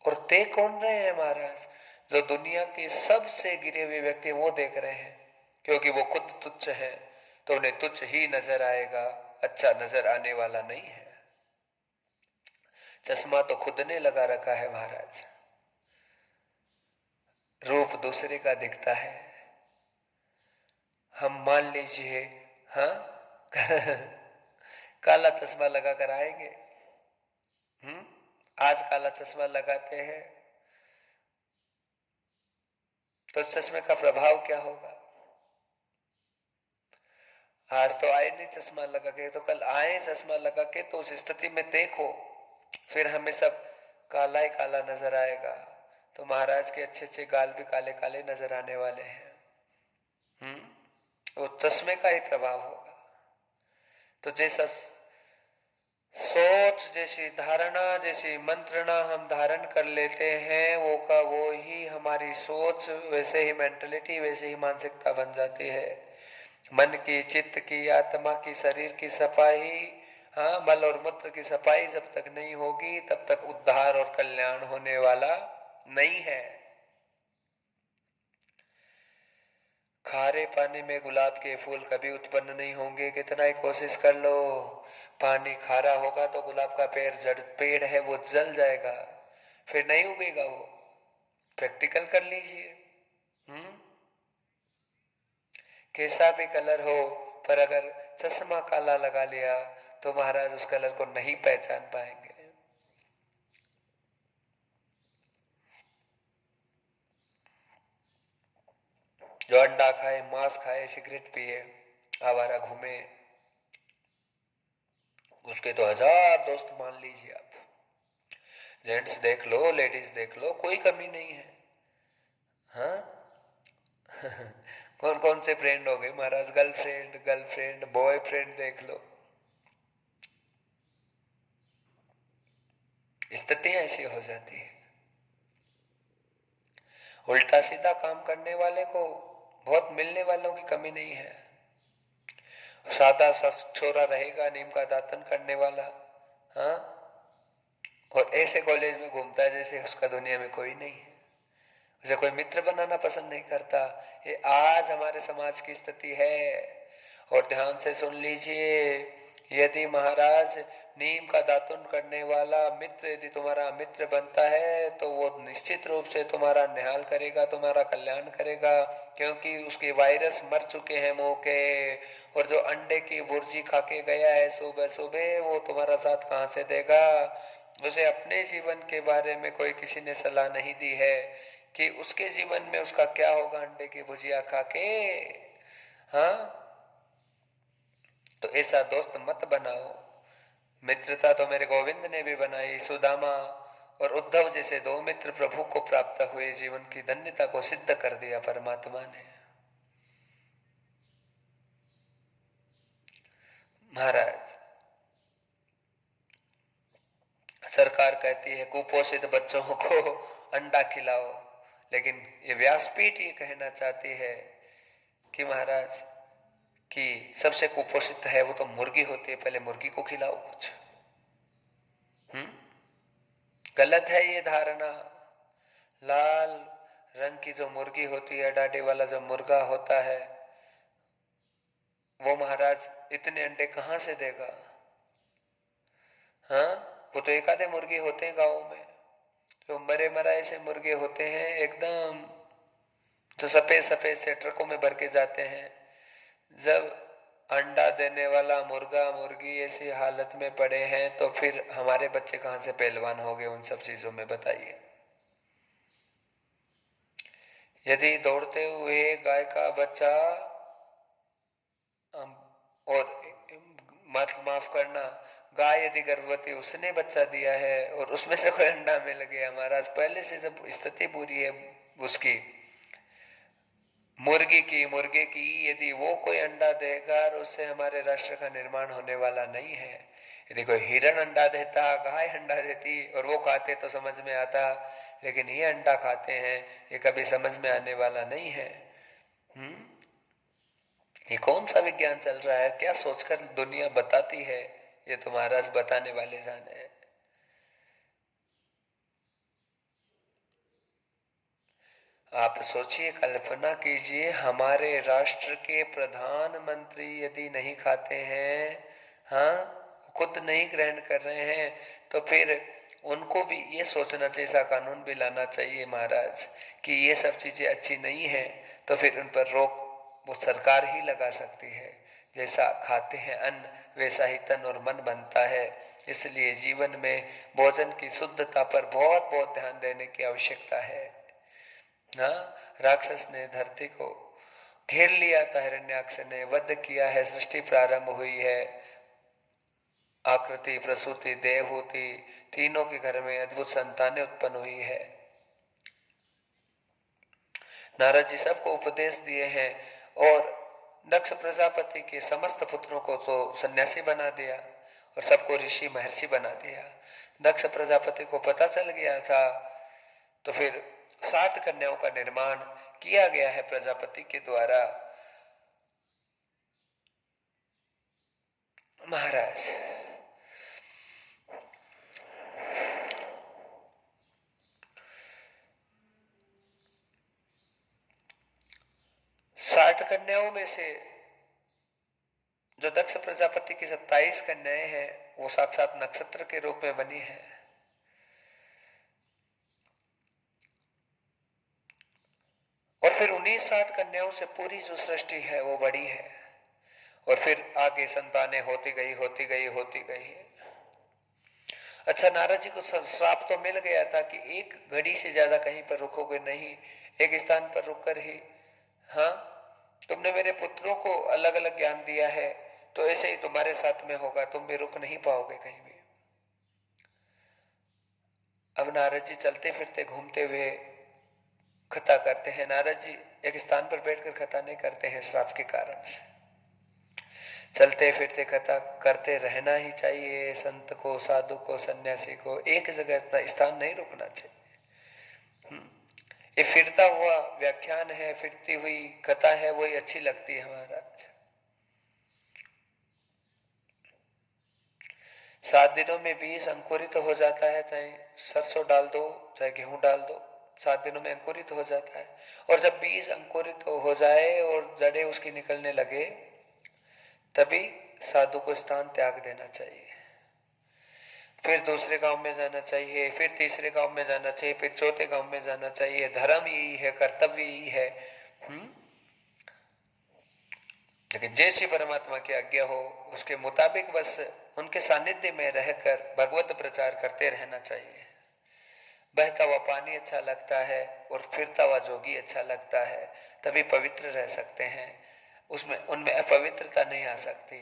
और देख कौन रहे हैं महाराज, जो दुनिया के सबसे गिरे हुए व्यक्ति वो देख रहे हैं, क्योंकि वो खुद तुच्छ है तो उन्हें तुच्छ ही नजर आएगा, अच्छा नजर आने वाला नहीं है। चश्मा तो खुद ने लगा रखा है महाराज, रूप दूसरे का दिखता है। हम मान लीजिए हाँ काला चश्मा लगा कर आएंगे, आज काला चश्मा लगाते हैं तो इस चश्मे का प्रभाव क्या होगा। आज तो आए नहीं चश्मा लगा के, तो कल आए चश्मा लगा के, तो उस स्थिति में देखो फिर हमें सब काला ही काला नजर आएगा। तो महाराज के अच्छे अच्छे गाल भी काले काले नजर आने वाले हैं। वो चश्मे का ही प्रभाव होगा। तो जैसा सोच, जैसी धारणा, जैसी मंत्रणा हम धारण कर लेते हैं वो का वो ही हमारी सोच, वैसे ही मेंटलिटी, वैसे ही मानसिकता बन जाती है। मन की, चित्त की, आत्मा की, शरीर की सफाई, हाँ मल और मूत्र की सफाई जब तक नहीं होगी तब तक उद्धार और कल्याण होने वाला नहीं है। खारे पानी में गुलाब के फूल कभी उत्पन्न नहीं होंगे, कितना ही कोशिश कर लो। पानी खारा होगा तो गुलाब का पेड़ है वो जल जाएगा, फिर नहीं उगेगा वो। प्रैक्टिकल कर लीजिए। कैसा भी कलर हो, पर अगर चश्मा काला लगा लिया तो महाराज उस कलर को नहीं पहचान पाएंगे। जो अंडा खाए, मांस खाए, सिगरेट पिए, आवारा घूमे, उसके तो 1000 दोस्त मान लीजिए आप। जेंट्स देख लो, लेडीज देख लो, कोई कमी नहीं है। हाँ कौन कौन से फ्रेंड हो गए महाराज, गर्लफ्रेंड बॉयफ्रेंड देख लो। स्थितियां ऐसी हो जाती है। उल्टा सीधा काम करने वाले को बहुत मिलने वालों की कमी नहीं है। सादा सा छोरा रहेगा, नीम का दातन करने वाला, हाँ, और ऐसे कॉलेज में घूमता है जैसे उसका दुनिया में कोई नहीं है। उसे कोई मित्र बनाना पसंद नहीं करता। ये आज हमारे समाज की स्थिति है। और ध्यान से सुन लीजिए, यदि महाराज नीम का दातुन करने वाला मित्र यदि तुम्हारा मित्र बनता है तो वो निश्चित रूप से तुम्हारा निहाल करेगा, तुम्हारा कल्याण करेगा, क्योंकि उसके वायरस मर चुके हैं मुंह के। और जो अंडे की भुर्जी खा के गया है सुबह सुबह, वो तुम्हारा साथ कहाँ से देगा। उसे अपने जीवन के बारे में कोई किसी ने सलाह नहीं दी है कि उसके जीवन में उसका क्या होगा अंडे की भुजिया खा के। हाँ, तो ऐसा दोस्त मत बनाओ। मित्रता तो मेरे गोविंद ने भी बनाई। सुदामा और उद्धव जैसे दो मित्र प्रभु को प्राप्त हुए, जीवन की धन्यता को सिद्ध कर दिया परमात्मा ने। महाराज, सरकार कहती है कुपोषित बच्चों को अंडा खिलाओ, लेकिन ये व्यासपीठ ये कहना चाहती है कि महाराज कि सबसे कुपोषित है वो तो मुर्गी होती है, पहले मुर्गी को खिलाओ कुछ। गलत है ये धारणा। लाल रंग की जो मुर्गी होती है, डाटे वाला जो मुर्गा होता है, वो महाराज इतने अंडे कहां से देगा। हाँ, वो तो एक आधे मुर्गे होते हैं गाँव में, जो मरे मराए से मुर्गे होते हैं एकदम, जो सफेद सफेद से ट्रकों में भर के जाते हैं। जब अंडा देने वाला मुर्गा मुर्गी ऐसी हालत में पड़े हैं तो फिर हमारे बच्चे कहां से पहलवान हो गए उन सब चीजों में, बताइए। यदि दौड़ते हुए गाय का बच्चा और माफ करना, गाय यदि गर्भवती उसने बच्चा दिया है और उसमें से कोई अंडा मिल गया, महाराज पहले से जब स्थिति बुरी है उसकी, मुर्गे की यदि वो कोई अंडा देगा और उससे हमारे राष्ट्र का निर्माण होने वाला नहीं है। यदि कोई हिरण अंडा देता, गाय अंडा देती और वो खाते तो समझ में आता, लेकिन ये अंडा खाते हैं, ये कभी समझ में आने वाला नहीं है। ये कौन सा विज्ञान चल रहा है, क्या सोचकर दुनिया बताती है, ये तो महाराज बताने वाले जाने हैं। आप सोचिए, कल्पना कीजिए, हमारे राष्ट्र के प्रधानमंत्री यदि नहीं खाते हैं, हाँ, खुद नहीं ग्रहण कर रहे हैं, तो फिर उनको भी ये सोचना चाहिए, ऐसा कानून भी लाना चाहिए महाराज कि ये सब चीजें अच्छी नहीं है, तो फिर उन पर रोक वो सरकार ही लगा सकती है। जैसा खाते हैं अन्न वैसा ही तन और मन बनता है। इसलिए जीवन में भोजन की शुद्धता पर बहुत बहुत ध्यान देने की आवश्यकता है। हाँ, राक्षस ने धरती को घेर लिया था, हिरण्याक्ष ने वध किया है, सृष्टि प्रारंभ हुई है, आकृति प्रसूति देवहूति तीनों के घर में अद्भुत संतानें उत्पन्न हुई है। नारद जी सबको उपदेश दिए हैं और दक्ष प्रजापति के समस्त पुत्रों को तो सन्यासी बना दिया और सबको ऋषि महर्षि बना दिया। दक्ष प्रजापति को पता चल गया था, तो फिर 60 कन्याओं का निर्माण किया गया है प्रजापति के द्वारा। महाराज, साठ कन्याओं में से जो दक्ष प्रजापति की 27 कन्याएं हैं वो साक्षात नक्षत्र के रूप में बनी है। और फिर 19-60 कन्याओं से पूरी जो सृष्टि है वो बड़ी है। और फिर आगे संतानें होती गई होती गई होती गई। अच्छा, नारद जी को श्राप तो मिल गया था कि एक घड़ी से ज्यादा कहीं पर रुकोगे नहीं, एक स्थान पर रुककर ही। हाँ, तुमने मेरे पुत्रों को अलग अलग ज्ञान दिया है, तो ऐसे ही तुम्हारे साथ में होगा, तुम भी रुक नहीं पाओगे कहीं भी। अब नारद जी चलते फिरते घूमते हुए कथा करते हैं। नारद जी एक स्थान पर बैठकर कथा नहीं करते हैं श्राप के कारण से। चलते फिरते कथा करते रहना ही चाहिए। संत को, साधु को, सन्यासी को एक जगह इतना स्थान नहीं रुकना चाहिए। ये फिरता हुआ व्याख्यान है, फिरती हुई कथा है, वही अच्छी लगती है महाराज। 7 दिनों में बीज अंकुरित हो जाता है, चाहे सरसों डाल दो चाहे गेहूं डाल दो। 7 दिनों में अंकुरित हो जाता है। और जब बीज अंकुरित हो जाए और जड़ें उसकी निकलने लगे, तभी साधु को स्थान त्याग देना चाहिए। फिर दूसरे गांव में जाना चाहिए, फिर तीसरे गांव में जाना चाहिए, फिर चौथे गांव में जाना चाहिए। धर्म यही है, कर्तव्य यही है। लेकिन जैसी परमात्मा की आज्ञा हो उसके मुताबिक बस उनके सानिध्य में रहकर भगवत प्रचार करते रहना चाहिए। बहता हुआ पानी अच्छा लगता है और फिरता हुआ जोगी अच्छा लगता है, तभी पवित्र रह सकते हैं। उसमें उनमें अपवित्रता नहीं आ सकती।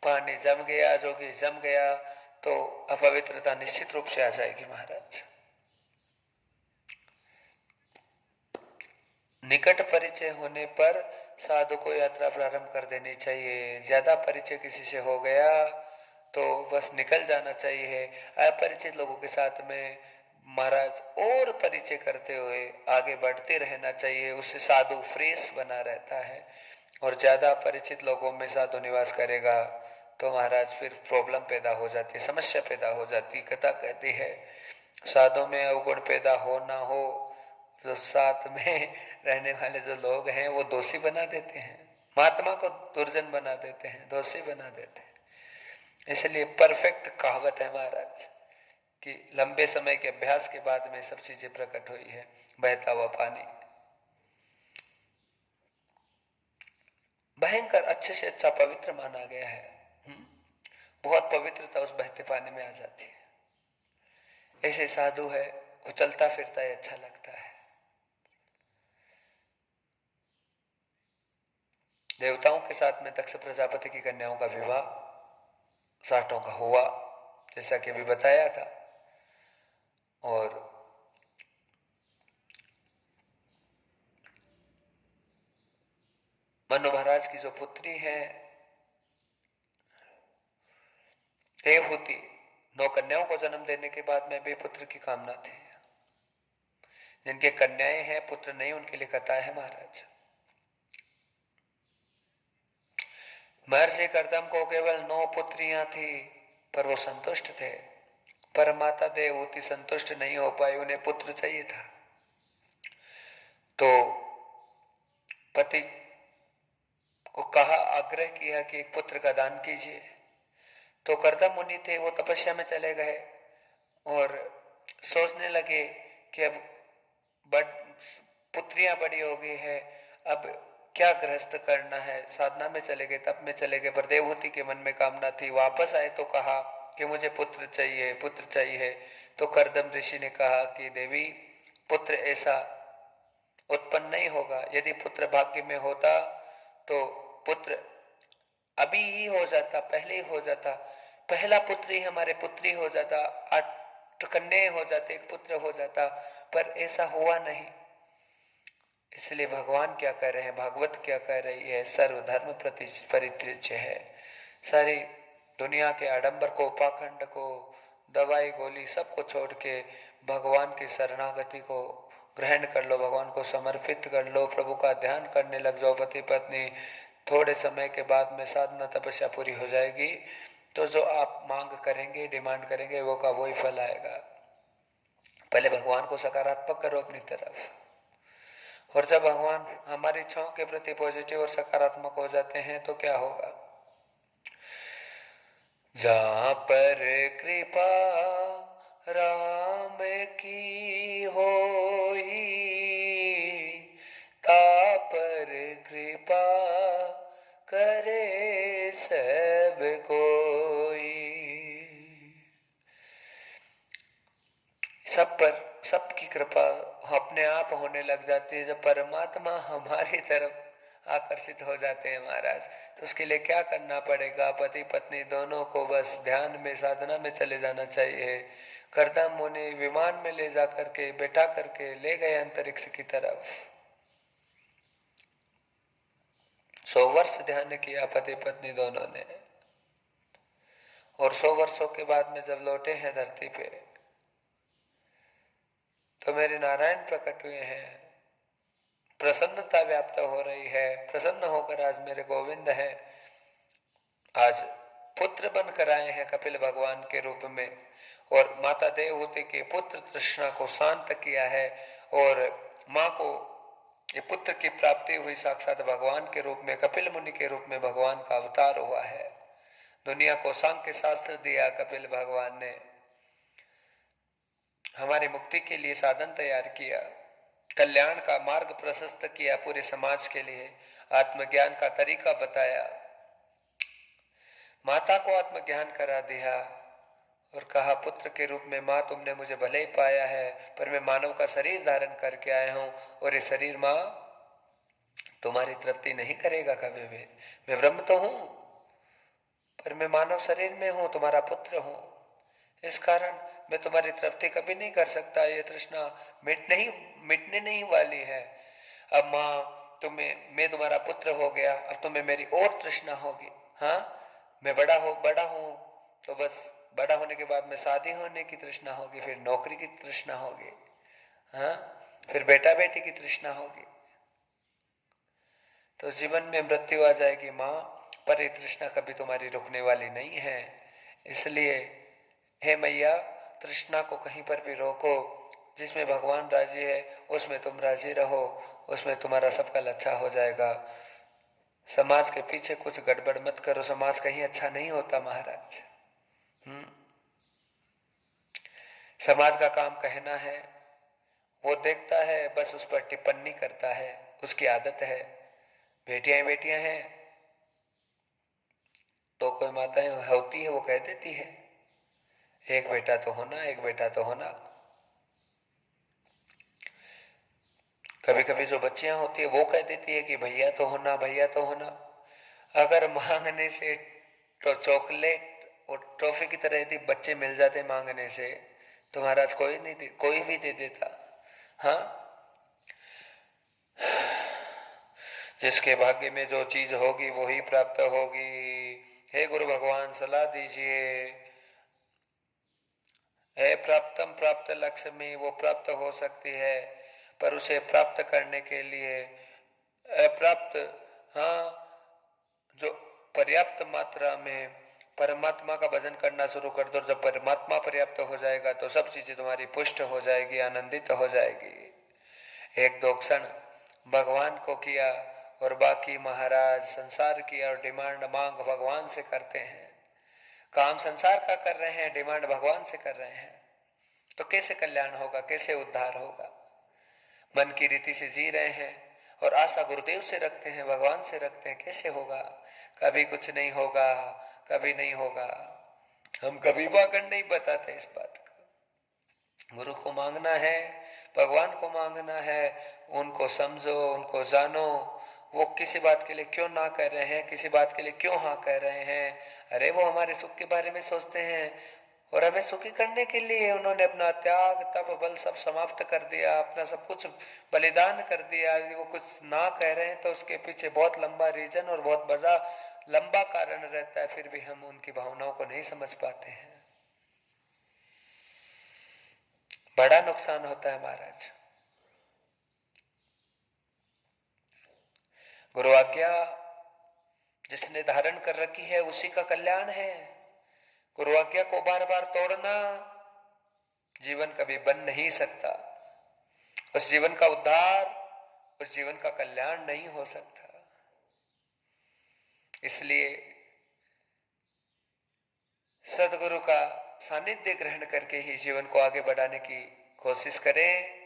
पानी जम गया, जोगी जम गया, तो अपवित्रता निश्चित रूप से आ जाएगी महाराज। निकट परिचय होने पर साधु को यात्रा प्रारंभ कर देनी चाहिए। ज्यादा परिचय किसी से हो गया तो बस निकल जाना चाहिए। अपरिचित लोगों के साथ में महाराज और परिचय करते हुए आगे बढ़ते रहना चाहिए, उससे साधु फ्रेश बना रहता है। और ज्यादा परिचित लोगों में साधु निवास करेगा तो महाराज फिर प्रॉब्लम पैदा हो जाती है, समस्या पैदा हो जाती है। कथा कहती है साधु में अवगुण पैदा हो ना हो, जो साथ में रहने वाले जो लोग हैं वो दोषी बना देते हैं, महात्मा को दुर्जन बना देते हैं, दोषी बना देते हैं। इसलिए परफेक्ट कहावत है महाराज कि लंबे समय के अभ्यास के बाद में सब चीजें प्रकट हुई है। बहता हुआ पानी भयंकर अच्छे से अच्छा पवित्र माना गया है। बहुत पवित्रता उस बहते पानी में आ जाती है। ऐसे साधु है, वो चलता फिरता है, अच्छा लगता है। देवताओं के साथ में दक्ष प्रजापति की कन्याओं का विवाह साठों का हुआ, जैसा कि अभी बताया था। और मनु महाराज की जो पुत्री है देवहूति, 9 कन्याओं को जन्म देने के बाद में भी पुत्र की कामना थी। जिनके कन्याएं हैं पुत्र नहीं, उनके लिए कथा है महाराज। महर्षि कर्दम को केवल 9 पुत्रियां थी, पर वो संतुष्ट थे। पर माता देवहूति संतुष्ट नहीं हो पाई, उन्हें पुत्र चाहिए था। तो पति को कहा, आग्रह किया कि एक पुत्र का दान कीजिए। तो कर्दम मुनि थे, वो तपस्या में चले गए और सोचने लगे कि अब पुत्रियां बड़ी हो गई है, अब क्या गृहस्थ करना है। साधना में चले गए, तप में चले गए, पर देवहूति के मन में कामना थी। वापस आए तो कहा कि मुझे पुत्र चाहिए, पुत्र चाहिए। तो कर्दम ऋषि ने कहा कि देवी, पुत्र ऐसा उत्पन्न नहीं होगा। यदि पुत्र भाग्य में होता तो पुत्र अभी ही हो जाता, पहले ही हो जाता। पहला पुत्र ही हमारे पुत्री हो जाता, 8 कन्याएं हो जाते, एक पुत्र हो जाता, पर ऐसा हुआ नहीं। इसलिए भगवान क्या कह रहे हैं, भागवत क्या कह रही है, सर्वधर्म परित्यज्य है। सारी दुनिया के आडंबर को, पाखंड को, दवाई गोली सबको छोड़ के भगवान की शरणागति को ग्रहण कर लो, भगवान को समर्पित कर लो, प्रभु का ध्यान करने लग जाओ। पति पत्नी थोड़े समय के बाद में साधना तपस्या पूरी हो जाएगी, तो जो आप मांग करेंगे, डिमांड करेंगे, वो का वही फल आएगा। पहले भगवान को सकारात्मक करो अपनी तरफ, और जब भगवान हमारी इच्छाओं के प्रति पॉजिटिव और सकारात्मक हो जाते हैं तो क्या होगा। जहाँ पर कृपा राम की होई, ता पर कृपा करे सब कोई। सब पर सबकी कृपा अपने आप होने लग जाती है। जब परमात्मा हमारी तरफ आकर्षित हो जाते हैं महाराज, तो उसके लिए क्या करना पड़ेगा। पति पत्नी दोनों को बस ध्यान में, साधना में चले जाना चाहिए। कर्दम मुनि विमान में ले जा करके, बैठा करके ले गए अंतरिक्ष की तरफ। 100 वर्ष ध्यान किया पति पत्नी दोनों ने, और 100 वर्षों के बाद में जब लौटे हैं धरती पे, तो मेरे नारायण प्रकट हुए हैं। प्रसन्नता व्याप्त हो रही है। प्रसन्न होकर आज मेरे गोविंद हैं, आज पुत्र बनकर आए हैं कपिल भगवान के रूप में। और माता देवहूति के पुत्र तृष्णा को शांत किया है, और माँ को ये पुत्र की प्राप्ति हुई साक्षात भगवान के रूप में, कपिल मुनि के रूप में भगवान का अवतार हुआ है। दुनिया को सांख्य शास्त्र दिया कपिल भगवान ने, हमारी मुक्ति के लिए साधन तैयार किया, कल्याण का मार्ग प्रशस्त किया पूरे समाज के लिए, आत्मज्ञान का तरीका बताया, माता को आत्मज्ञान करा दिया और कहा पुत्र के रूप में माँ तुमने मुझे भले ही पाया है, पर मैं मानव का शरीर धारण करके आया हूं, और ये शरीर माँ तुम्हारी तृप्ति नहीं करेगा कभी भी। मैं ब्रह्म तो हूं, पर मैं मानव शरीर में हूं, तुम्हारा पुत्र हूं, इस कारण मैं तुम्हारी तृप्ति कभी नहीं कर सकता। ये तृष्णा मिटने नहीं वाली है। अब माँ मैं तुम्हारा पुत्र हो गया, अब तुम्हें मेरी और तृष्णा होगी। हाँ, मैं बड़ा हूं तो बस बड़ा होने के बाद में शादी होने की तृष्णा होगी, फिर नौकरी की तृष्णा होगी, हाँ, फिर बेटा बेटी की तृष्णा होगी, तो जीवन में मृत्यु आ जाएगी माँ, पर ये तृष्णा कभी तुम्हारी रुकने वाली नहीं है। इसलिए हे मैया, तृष्णा को कहीं पर भी रोको, जिसमें भगवान राजी है उसमें तुम राजी रहो, उसमें तुम्हारा सब कल अच्छा हो जाएगा। समाज के पीछे कुछ गड़बड़ मत करो, समाज कहीं अच्छा नहीं होता महाराज। समाज का काम कहना है, वो देखता है बस उस पर टिप्पणी करता है, उसकी आदत है। बेटियां हैं तो कोई माताएं होती है वो कह देती है एक बेटा तो होना, एक बेटा तो होना। कभी कभी जो बच्चियां होती है वो कह देती है कि भैया तो होना, भैया तो होना। अगर मांगने से तो चॉकलेट और ट्रॉफी की तरह यदि बच्चे मिल जाते मांगने से, तो महाराज कोई भी दे देता। हाँ, जिसके भाग्य में जो चीज होगी वो ही प्राप्त होगी। हे गुरु भगवान सलाह दीजिए। है प्राप्तम प्राप्त लक्ष्य में वो प्राप्त हो सकती है, पर उसे प्राप्त करने के लिए अप्राप्त, हाँ, जो पर्याप्त मात्रा में परमात्मा का भजन करना शुरू कर दो। जब परमात्मा पर्याप्त हो जाएगा तो सब चीजें तुम्हारी पुष्ट हो जाएगी, आनंदित हो जाएगी। एक दो क्षण भगवान को किया और बाकी महाराज संसार की और डिमांड मांग भगवान से करते हैं। काम संसार का कर रहे हैं, डिमांड भगवान से कर रहे हैं, तो कैसे कल्याण होगा, कैसे उद्धार होगा। मन की रीति से जी रहे हैं और आशा गुरुदेव से रखते हैं, भगवान से रखते हैं, कैसे होगा। कभी कुछ नहीं होगा, कभी नहीं होगा। हम कभी वाकण नहीं बताते इस बात का। गुरु को मांगना है, भगवान को मांगना है, उनको समझो, उनको जानो, वो किसी बात के लिए क्यों ना कह रहे हैं, किसी बात के लिए क्यों हाँ कह रहे हैं। अरे वो हमारे सुख के बारे में सोचते हैं, और हमें सुखी करने के लिए उन्होंने अपना त्याग तप बल सब समाप्त कर दिया, अपना सब कुछ बलिदान कर दिया। यदि वो कुछ ना कह रहे हैं तो उसके पीछे बहुत लंबा रीजन और बहुत बड़ा लंबा कारण रहता है, फिर भी हम उनकी भावनाओं को नहीं समझ पाते हैं। बड़ा नुकसान होता है महाराज। गुरु आज्ञा जिसने धारण कर रखी है उसी का कल्याण है। गुरु आज्ञा को बार बार तोड़ना जीवन कभी बन नहीं सकता। उस जीवन का उद्धार, उस जीवन का कल्याण नहीं हो सकता। इसलिए सदगुरु का सानिध्य ग्रहण करके ही जीवन को आगे बढ़ाने की कोशिश करें,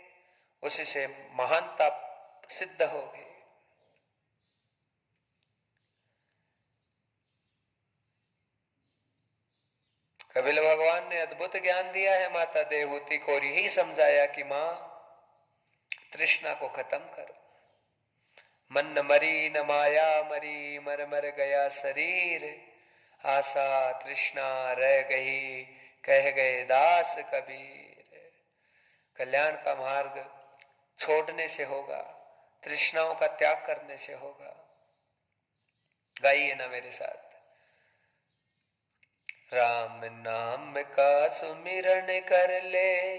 उसी से महानता सिद्ध होगी। कपिल भगवान ने अद्भुत ज्ञान दिया है माता देवहूति को, और यही समझाया कि मां तृष्णा को खत्म करो। मन न मरी न माया मरी, मर मर गया शरीर, आशा तृष्णा रह गई, कह गए दास कबीर। कल्याण का मार्ग छोड़ने से होगा, तृष्णाओं का त्याग करने से होगा। गाइए ना मेरे साथ। राम नाम का सुमिरन कर ले,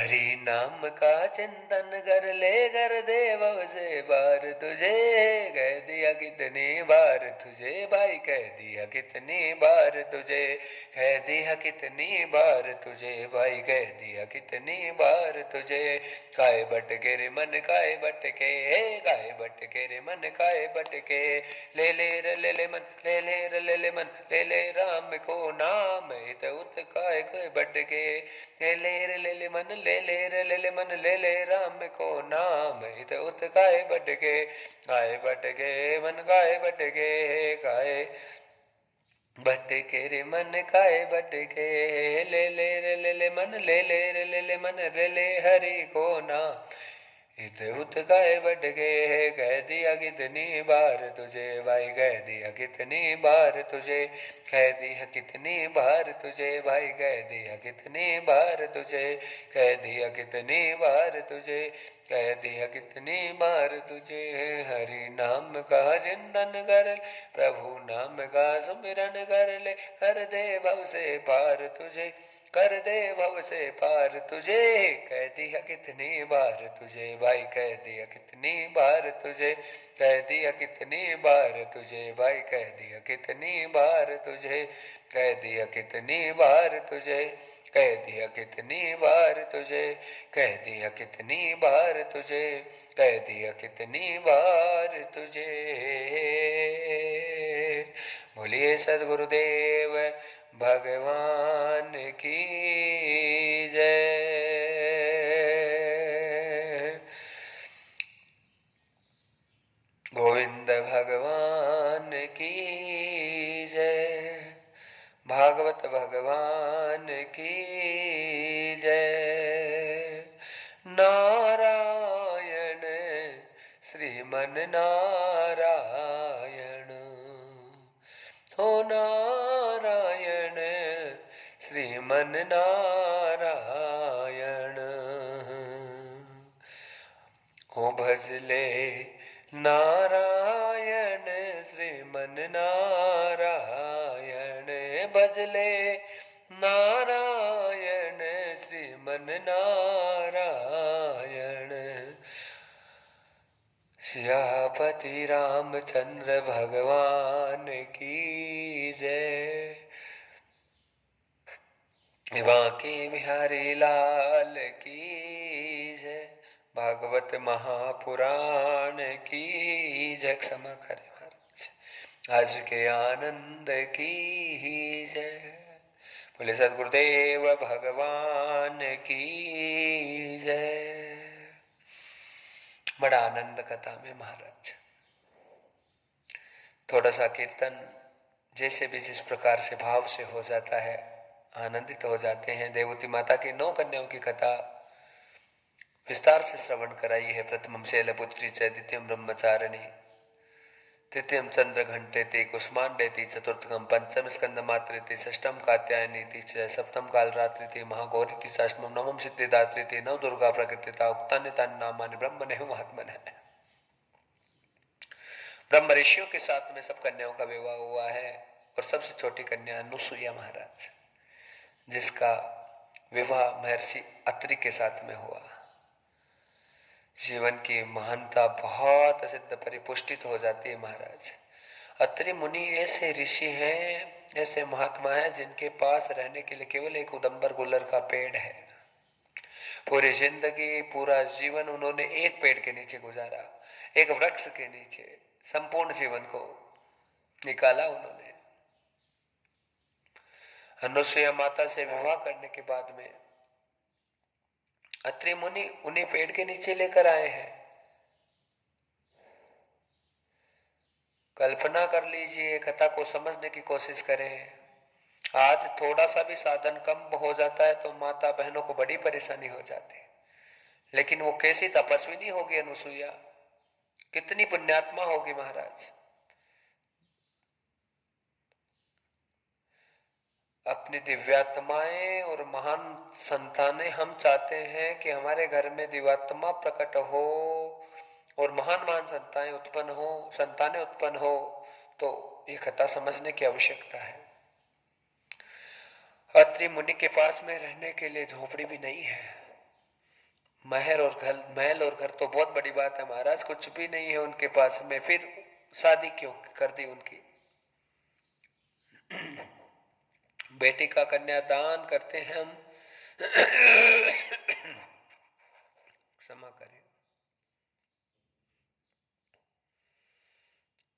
हरि नाम का चिंतन कर ले, कर दे भव से पार तुझे। कह दिया कितनी बार तुझे भाई, कह दिया कितनी बार तुझे, कह दिया कितनी बार तुझे भाई, कह दिया कितनी बार तुझे। काहे भटके रे मन काहे भटके, काहे भटके रे मन काहे भटके। ले ले रे ले ले मन, ले ले रे ले ले मन, ले ले राम को नाम, इत उत काहे कोई भटके। ले ले रे ले ले मन, ले ले रे ले ले मन, ले ले राम को नाम, इत उत काहे भटके। काहे भटके मन काहे भटके, काहे भटके रे मन काहे भटके। ले ले रे ले ले मन, ले ले रे ले ले मन, ले ले हरि को नाम, इत उत काहे भटके। कह दिया कितनी बार तुझे भाई, कह दिया कितनी बार तुझे, कह दिया कितनी बार तुझे भाई, कह दिया कितनी बार तुझे, कह दिया कितनी बार तुझे, कह दिया कितनी बार तुझे। हरि नाम का चिंतन कर, प्रभु नाम का सुमिरन कर ले, कर दे भव से पार तुझे, कर दे भव से पार तुझे। कह दिया कितनी बार तुझे भाई, कह दिया कितनी बार तुझे, कह दिया कितनी बार तुझे भाई, कह दिया कितनी बार तुझे, कह दिया कितनी बार तुझे, कह दिया कितनी बार तुझे, कह दिया कितनी बार तुझे, कह दिया कितनी बार तुझे। बोलिए सद्गुरुदेव भगवान की जय। गोविंद भगवान की जय, भागवत भगवान की जय। नारायण श्रीमन नारायण, हो नारायण श्रीमन नारायण। हो भजले नारायण श्रीमन नारायण, भजले नारायण श्रीमन नारायण। सियापति रामचंद्र भगवान की जय, बांके बिहारी लाल की जय, भागवत महापुराण की जय। क्षमा करें महाराज, आज के आनंद की जय। बोले सद्गुरुदेव भगवान की जय। बड़ा आनंद कथा में महाराज, थोड़ा सा कीर्तन जैसे भी जिस प्रकार से भाव से हो जाता है, आनंदित हो जाते हैं। देवती माता की 9 कन्याओं की कथा विस्तार से श्रवण कराई है। प्रथमम शैलपुत्री च, द्वितीयम ब्रह्मचारिणी, तृतीयम चंद्र घंटेति, कुष्मांडेति, चतुर्थकम पंचम स्कंद मातृति, षष्टम कात्यायनीति च, सप्तम कालरात्रिति, महागौरीति, अष्टमम नवम सिद्धिदात्रिति, नव दुर्गा प्रकृतिता, उक्तानि तानि नामानि ब्रह्मणः महात्मनः। ब्रह्म ऋषियों के साथ में सब कन्याओं का विवाह हुआ है, और सबसे छोटी कन्या अनुसुईया महाराज, जिसका विवाह महर्षि अत्रि के साथ में हुआ। जीवन की महानता बहुत सिद्ध परिपुष्टित हो जाती है महाराज। अत्रि मुनि ऐसे ऋषि हैं, ऐसे महात्मा हैं, जिनके पास रहने के लिए केवल एक उदंबर गुल्लर का पेड़ है। पूरी जिंदगी, पूरा जीवन उन्होंने एक पेड़ के नीचे गुजारा, एक वृक्ष के नीचे संपूर्ण जीवन को निकाला उन्होंने। अनुसुईया माता से विवाह करने के बाद में अत्रि मुनि उन्हें पेड़ के नीचे लेकर आए हैं। कल्पना कर लीजिए, कथा को समझने की कोशिश करें। आज थोड़ा सा भी साधन कम हो जाता है तो माता बहनों को बड़ी परेशानी हो जाती है, लेकिन वो कैसी तपस्विनी होगी अनुसुईया, कितनी पुण्यात्मा होगी महाराज। अपनी दिव्यात्माएं और महान संतानें हम चाहते हैं कि हमारे घर में दिव्यात्मा प्रकट हो और महान महान संतानें उत्पन्न हो, तो ये कथा समझने की आवश्यकता है। अत्रि मुनि के पास में रहने के लिए झोपड़ी भी नहीं है, महल और घर तो बहुत बड़ी बात है महाराज, कुछ भी नहीं है उनके पास में, फिर शादी क्यों कर दी उनकी। बेटी का कन्यादान करते हैं हम, क्षमा करें,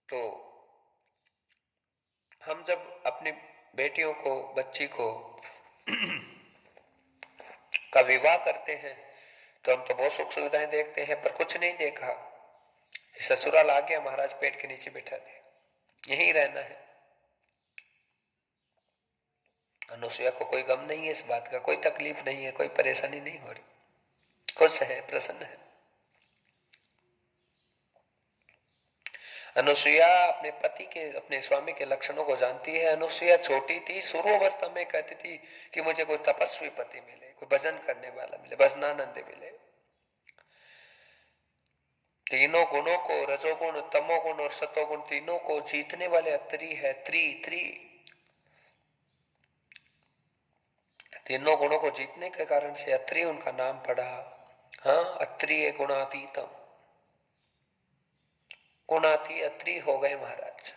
तो हम जब अपनी बेटियों को, बच्ची को का विवाह करते हैं तो हम तो बहुत सुख सुविधाएं देखते हैं, पर कुछ नहीं देखा। ससुराल आ गया महाराज, पेट के नीचे बैठा दे, यहीं रहना है। अनुसुईया को कोई गम नहीं है इस बात का, कोई तकलीफ नहीं है, कोई परेशानी नहीं हो रही, खुश है, प्रसन्न है। अनुसुईया अपने पति के, अपने स्वामी के लक्षणों को जानती है। अनुसुईया छोटी थी, शुरू अवस्था में कहती थी कि मुझे कोई तपस्वी पति मिले, कोई भजन करने वाला मिले, भजनानंद मिले। तीनों गुणों को, रजोगुण, तमोगुण और सतोगुण, तीनों को जीतने वाले अत्री है, तीनों गुणों को जीतने के कारण से अत्री उनका नाम पड़ा। हाँ, अत्रिय गुणातीतम, गुणाती अत्री हो गए महाराज।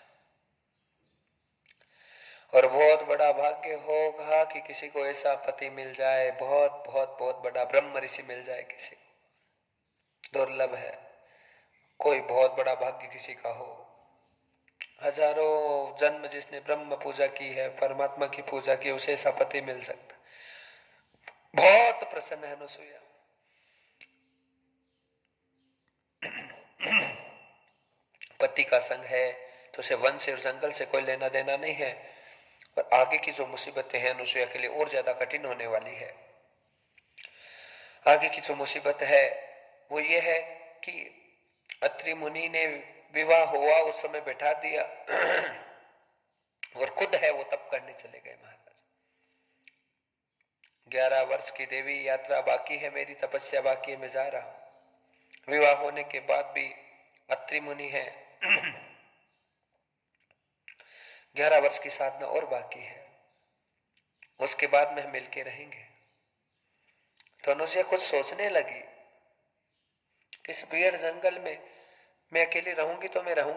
और बहुत बड़ा भाग्य होगा कि किसी को ऐसा पति मिल जाए, बहुत बहुत बहुत बड़ा ब्रह्म ऋषि मिल जाए किसी को, दुर्लभ है। कोई बहुत बड़ा भाग्य किसी का हो, हजारों जन्म जिसने ब्रह्म पूजा की है, परमात्मा की पूजा की, उसे ऐसा पति मिल सकता। बहुत प्रसन्न है अनुसुईया। पति का संग है तो उसे वन से और जंगल से कोई लेना देना नहीं है। और आगे की जो मुसीबतें हैं अनुसुईया के लिए और ज्यादा कठिन होने वाली है। आगे की जो मुसीबत है वो ये है कि अत्रि मुनि ने विवाह हुआ उस समय बैठा दिया और खुद है वो तप करने चले गए महाराज। 11 वर्ष की देवी यात्रा बाकी है, मेरी तपस्या बाकी है, मैं जा रहा हूं। विवाह होने के बाद भी अत्रि मुनि है, 11 वर्ष की साधना और बाकी है, उसके बाद में हम मिलके रहेंगे। तो अनुसुईया खुद सोचने लगी, इस पेड़ जंगल में मैं अकेली रहूंगी तो मैं रहूंगी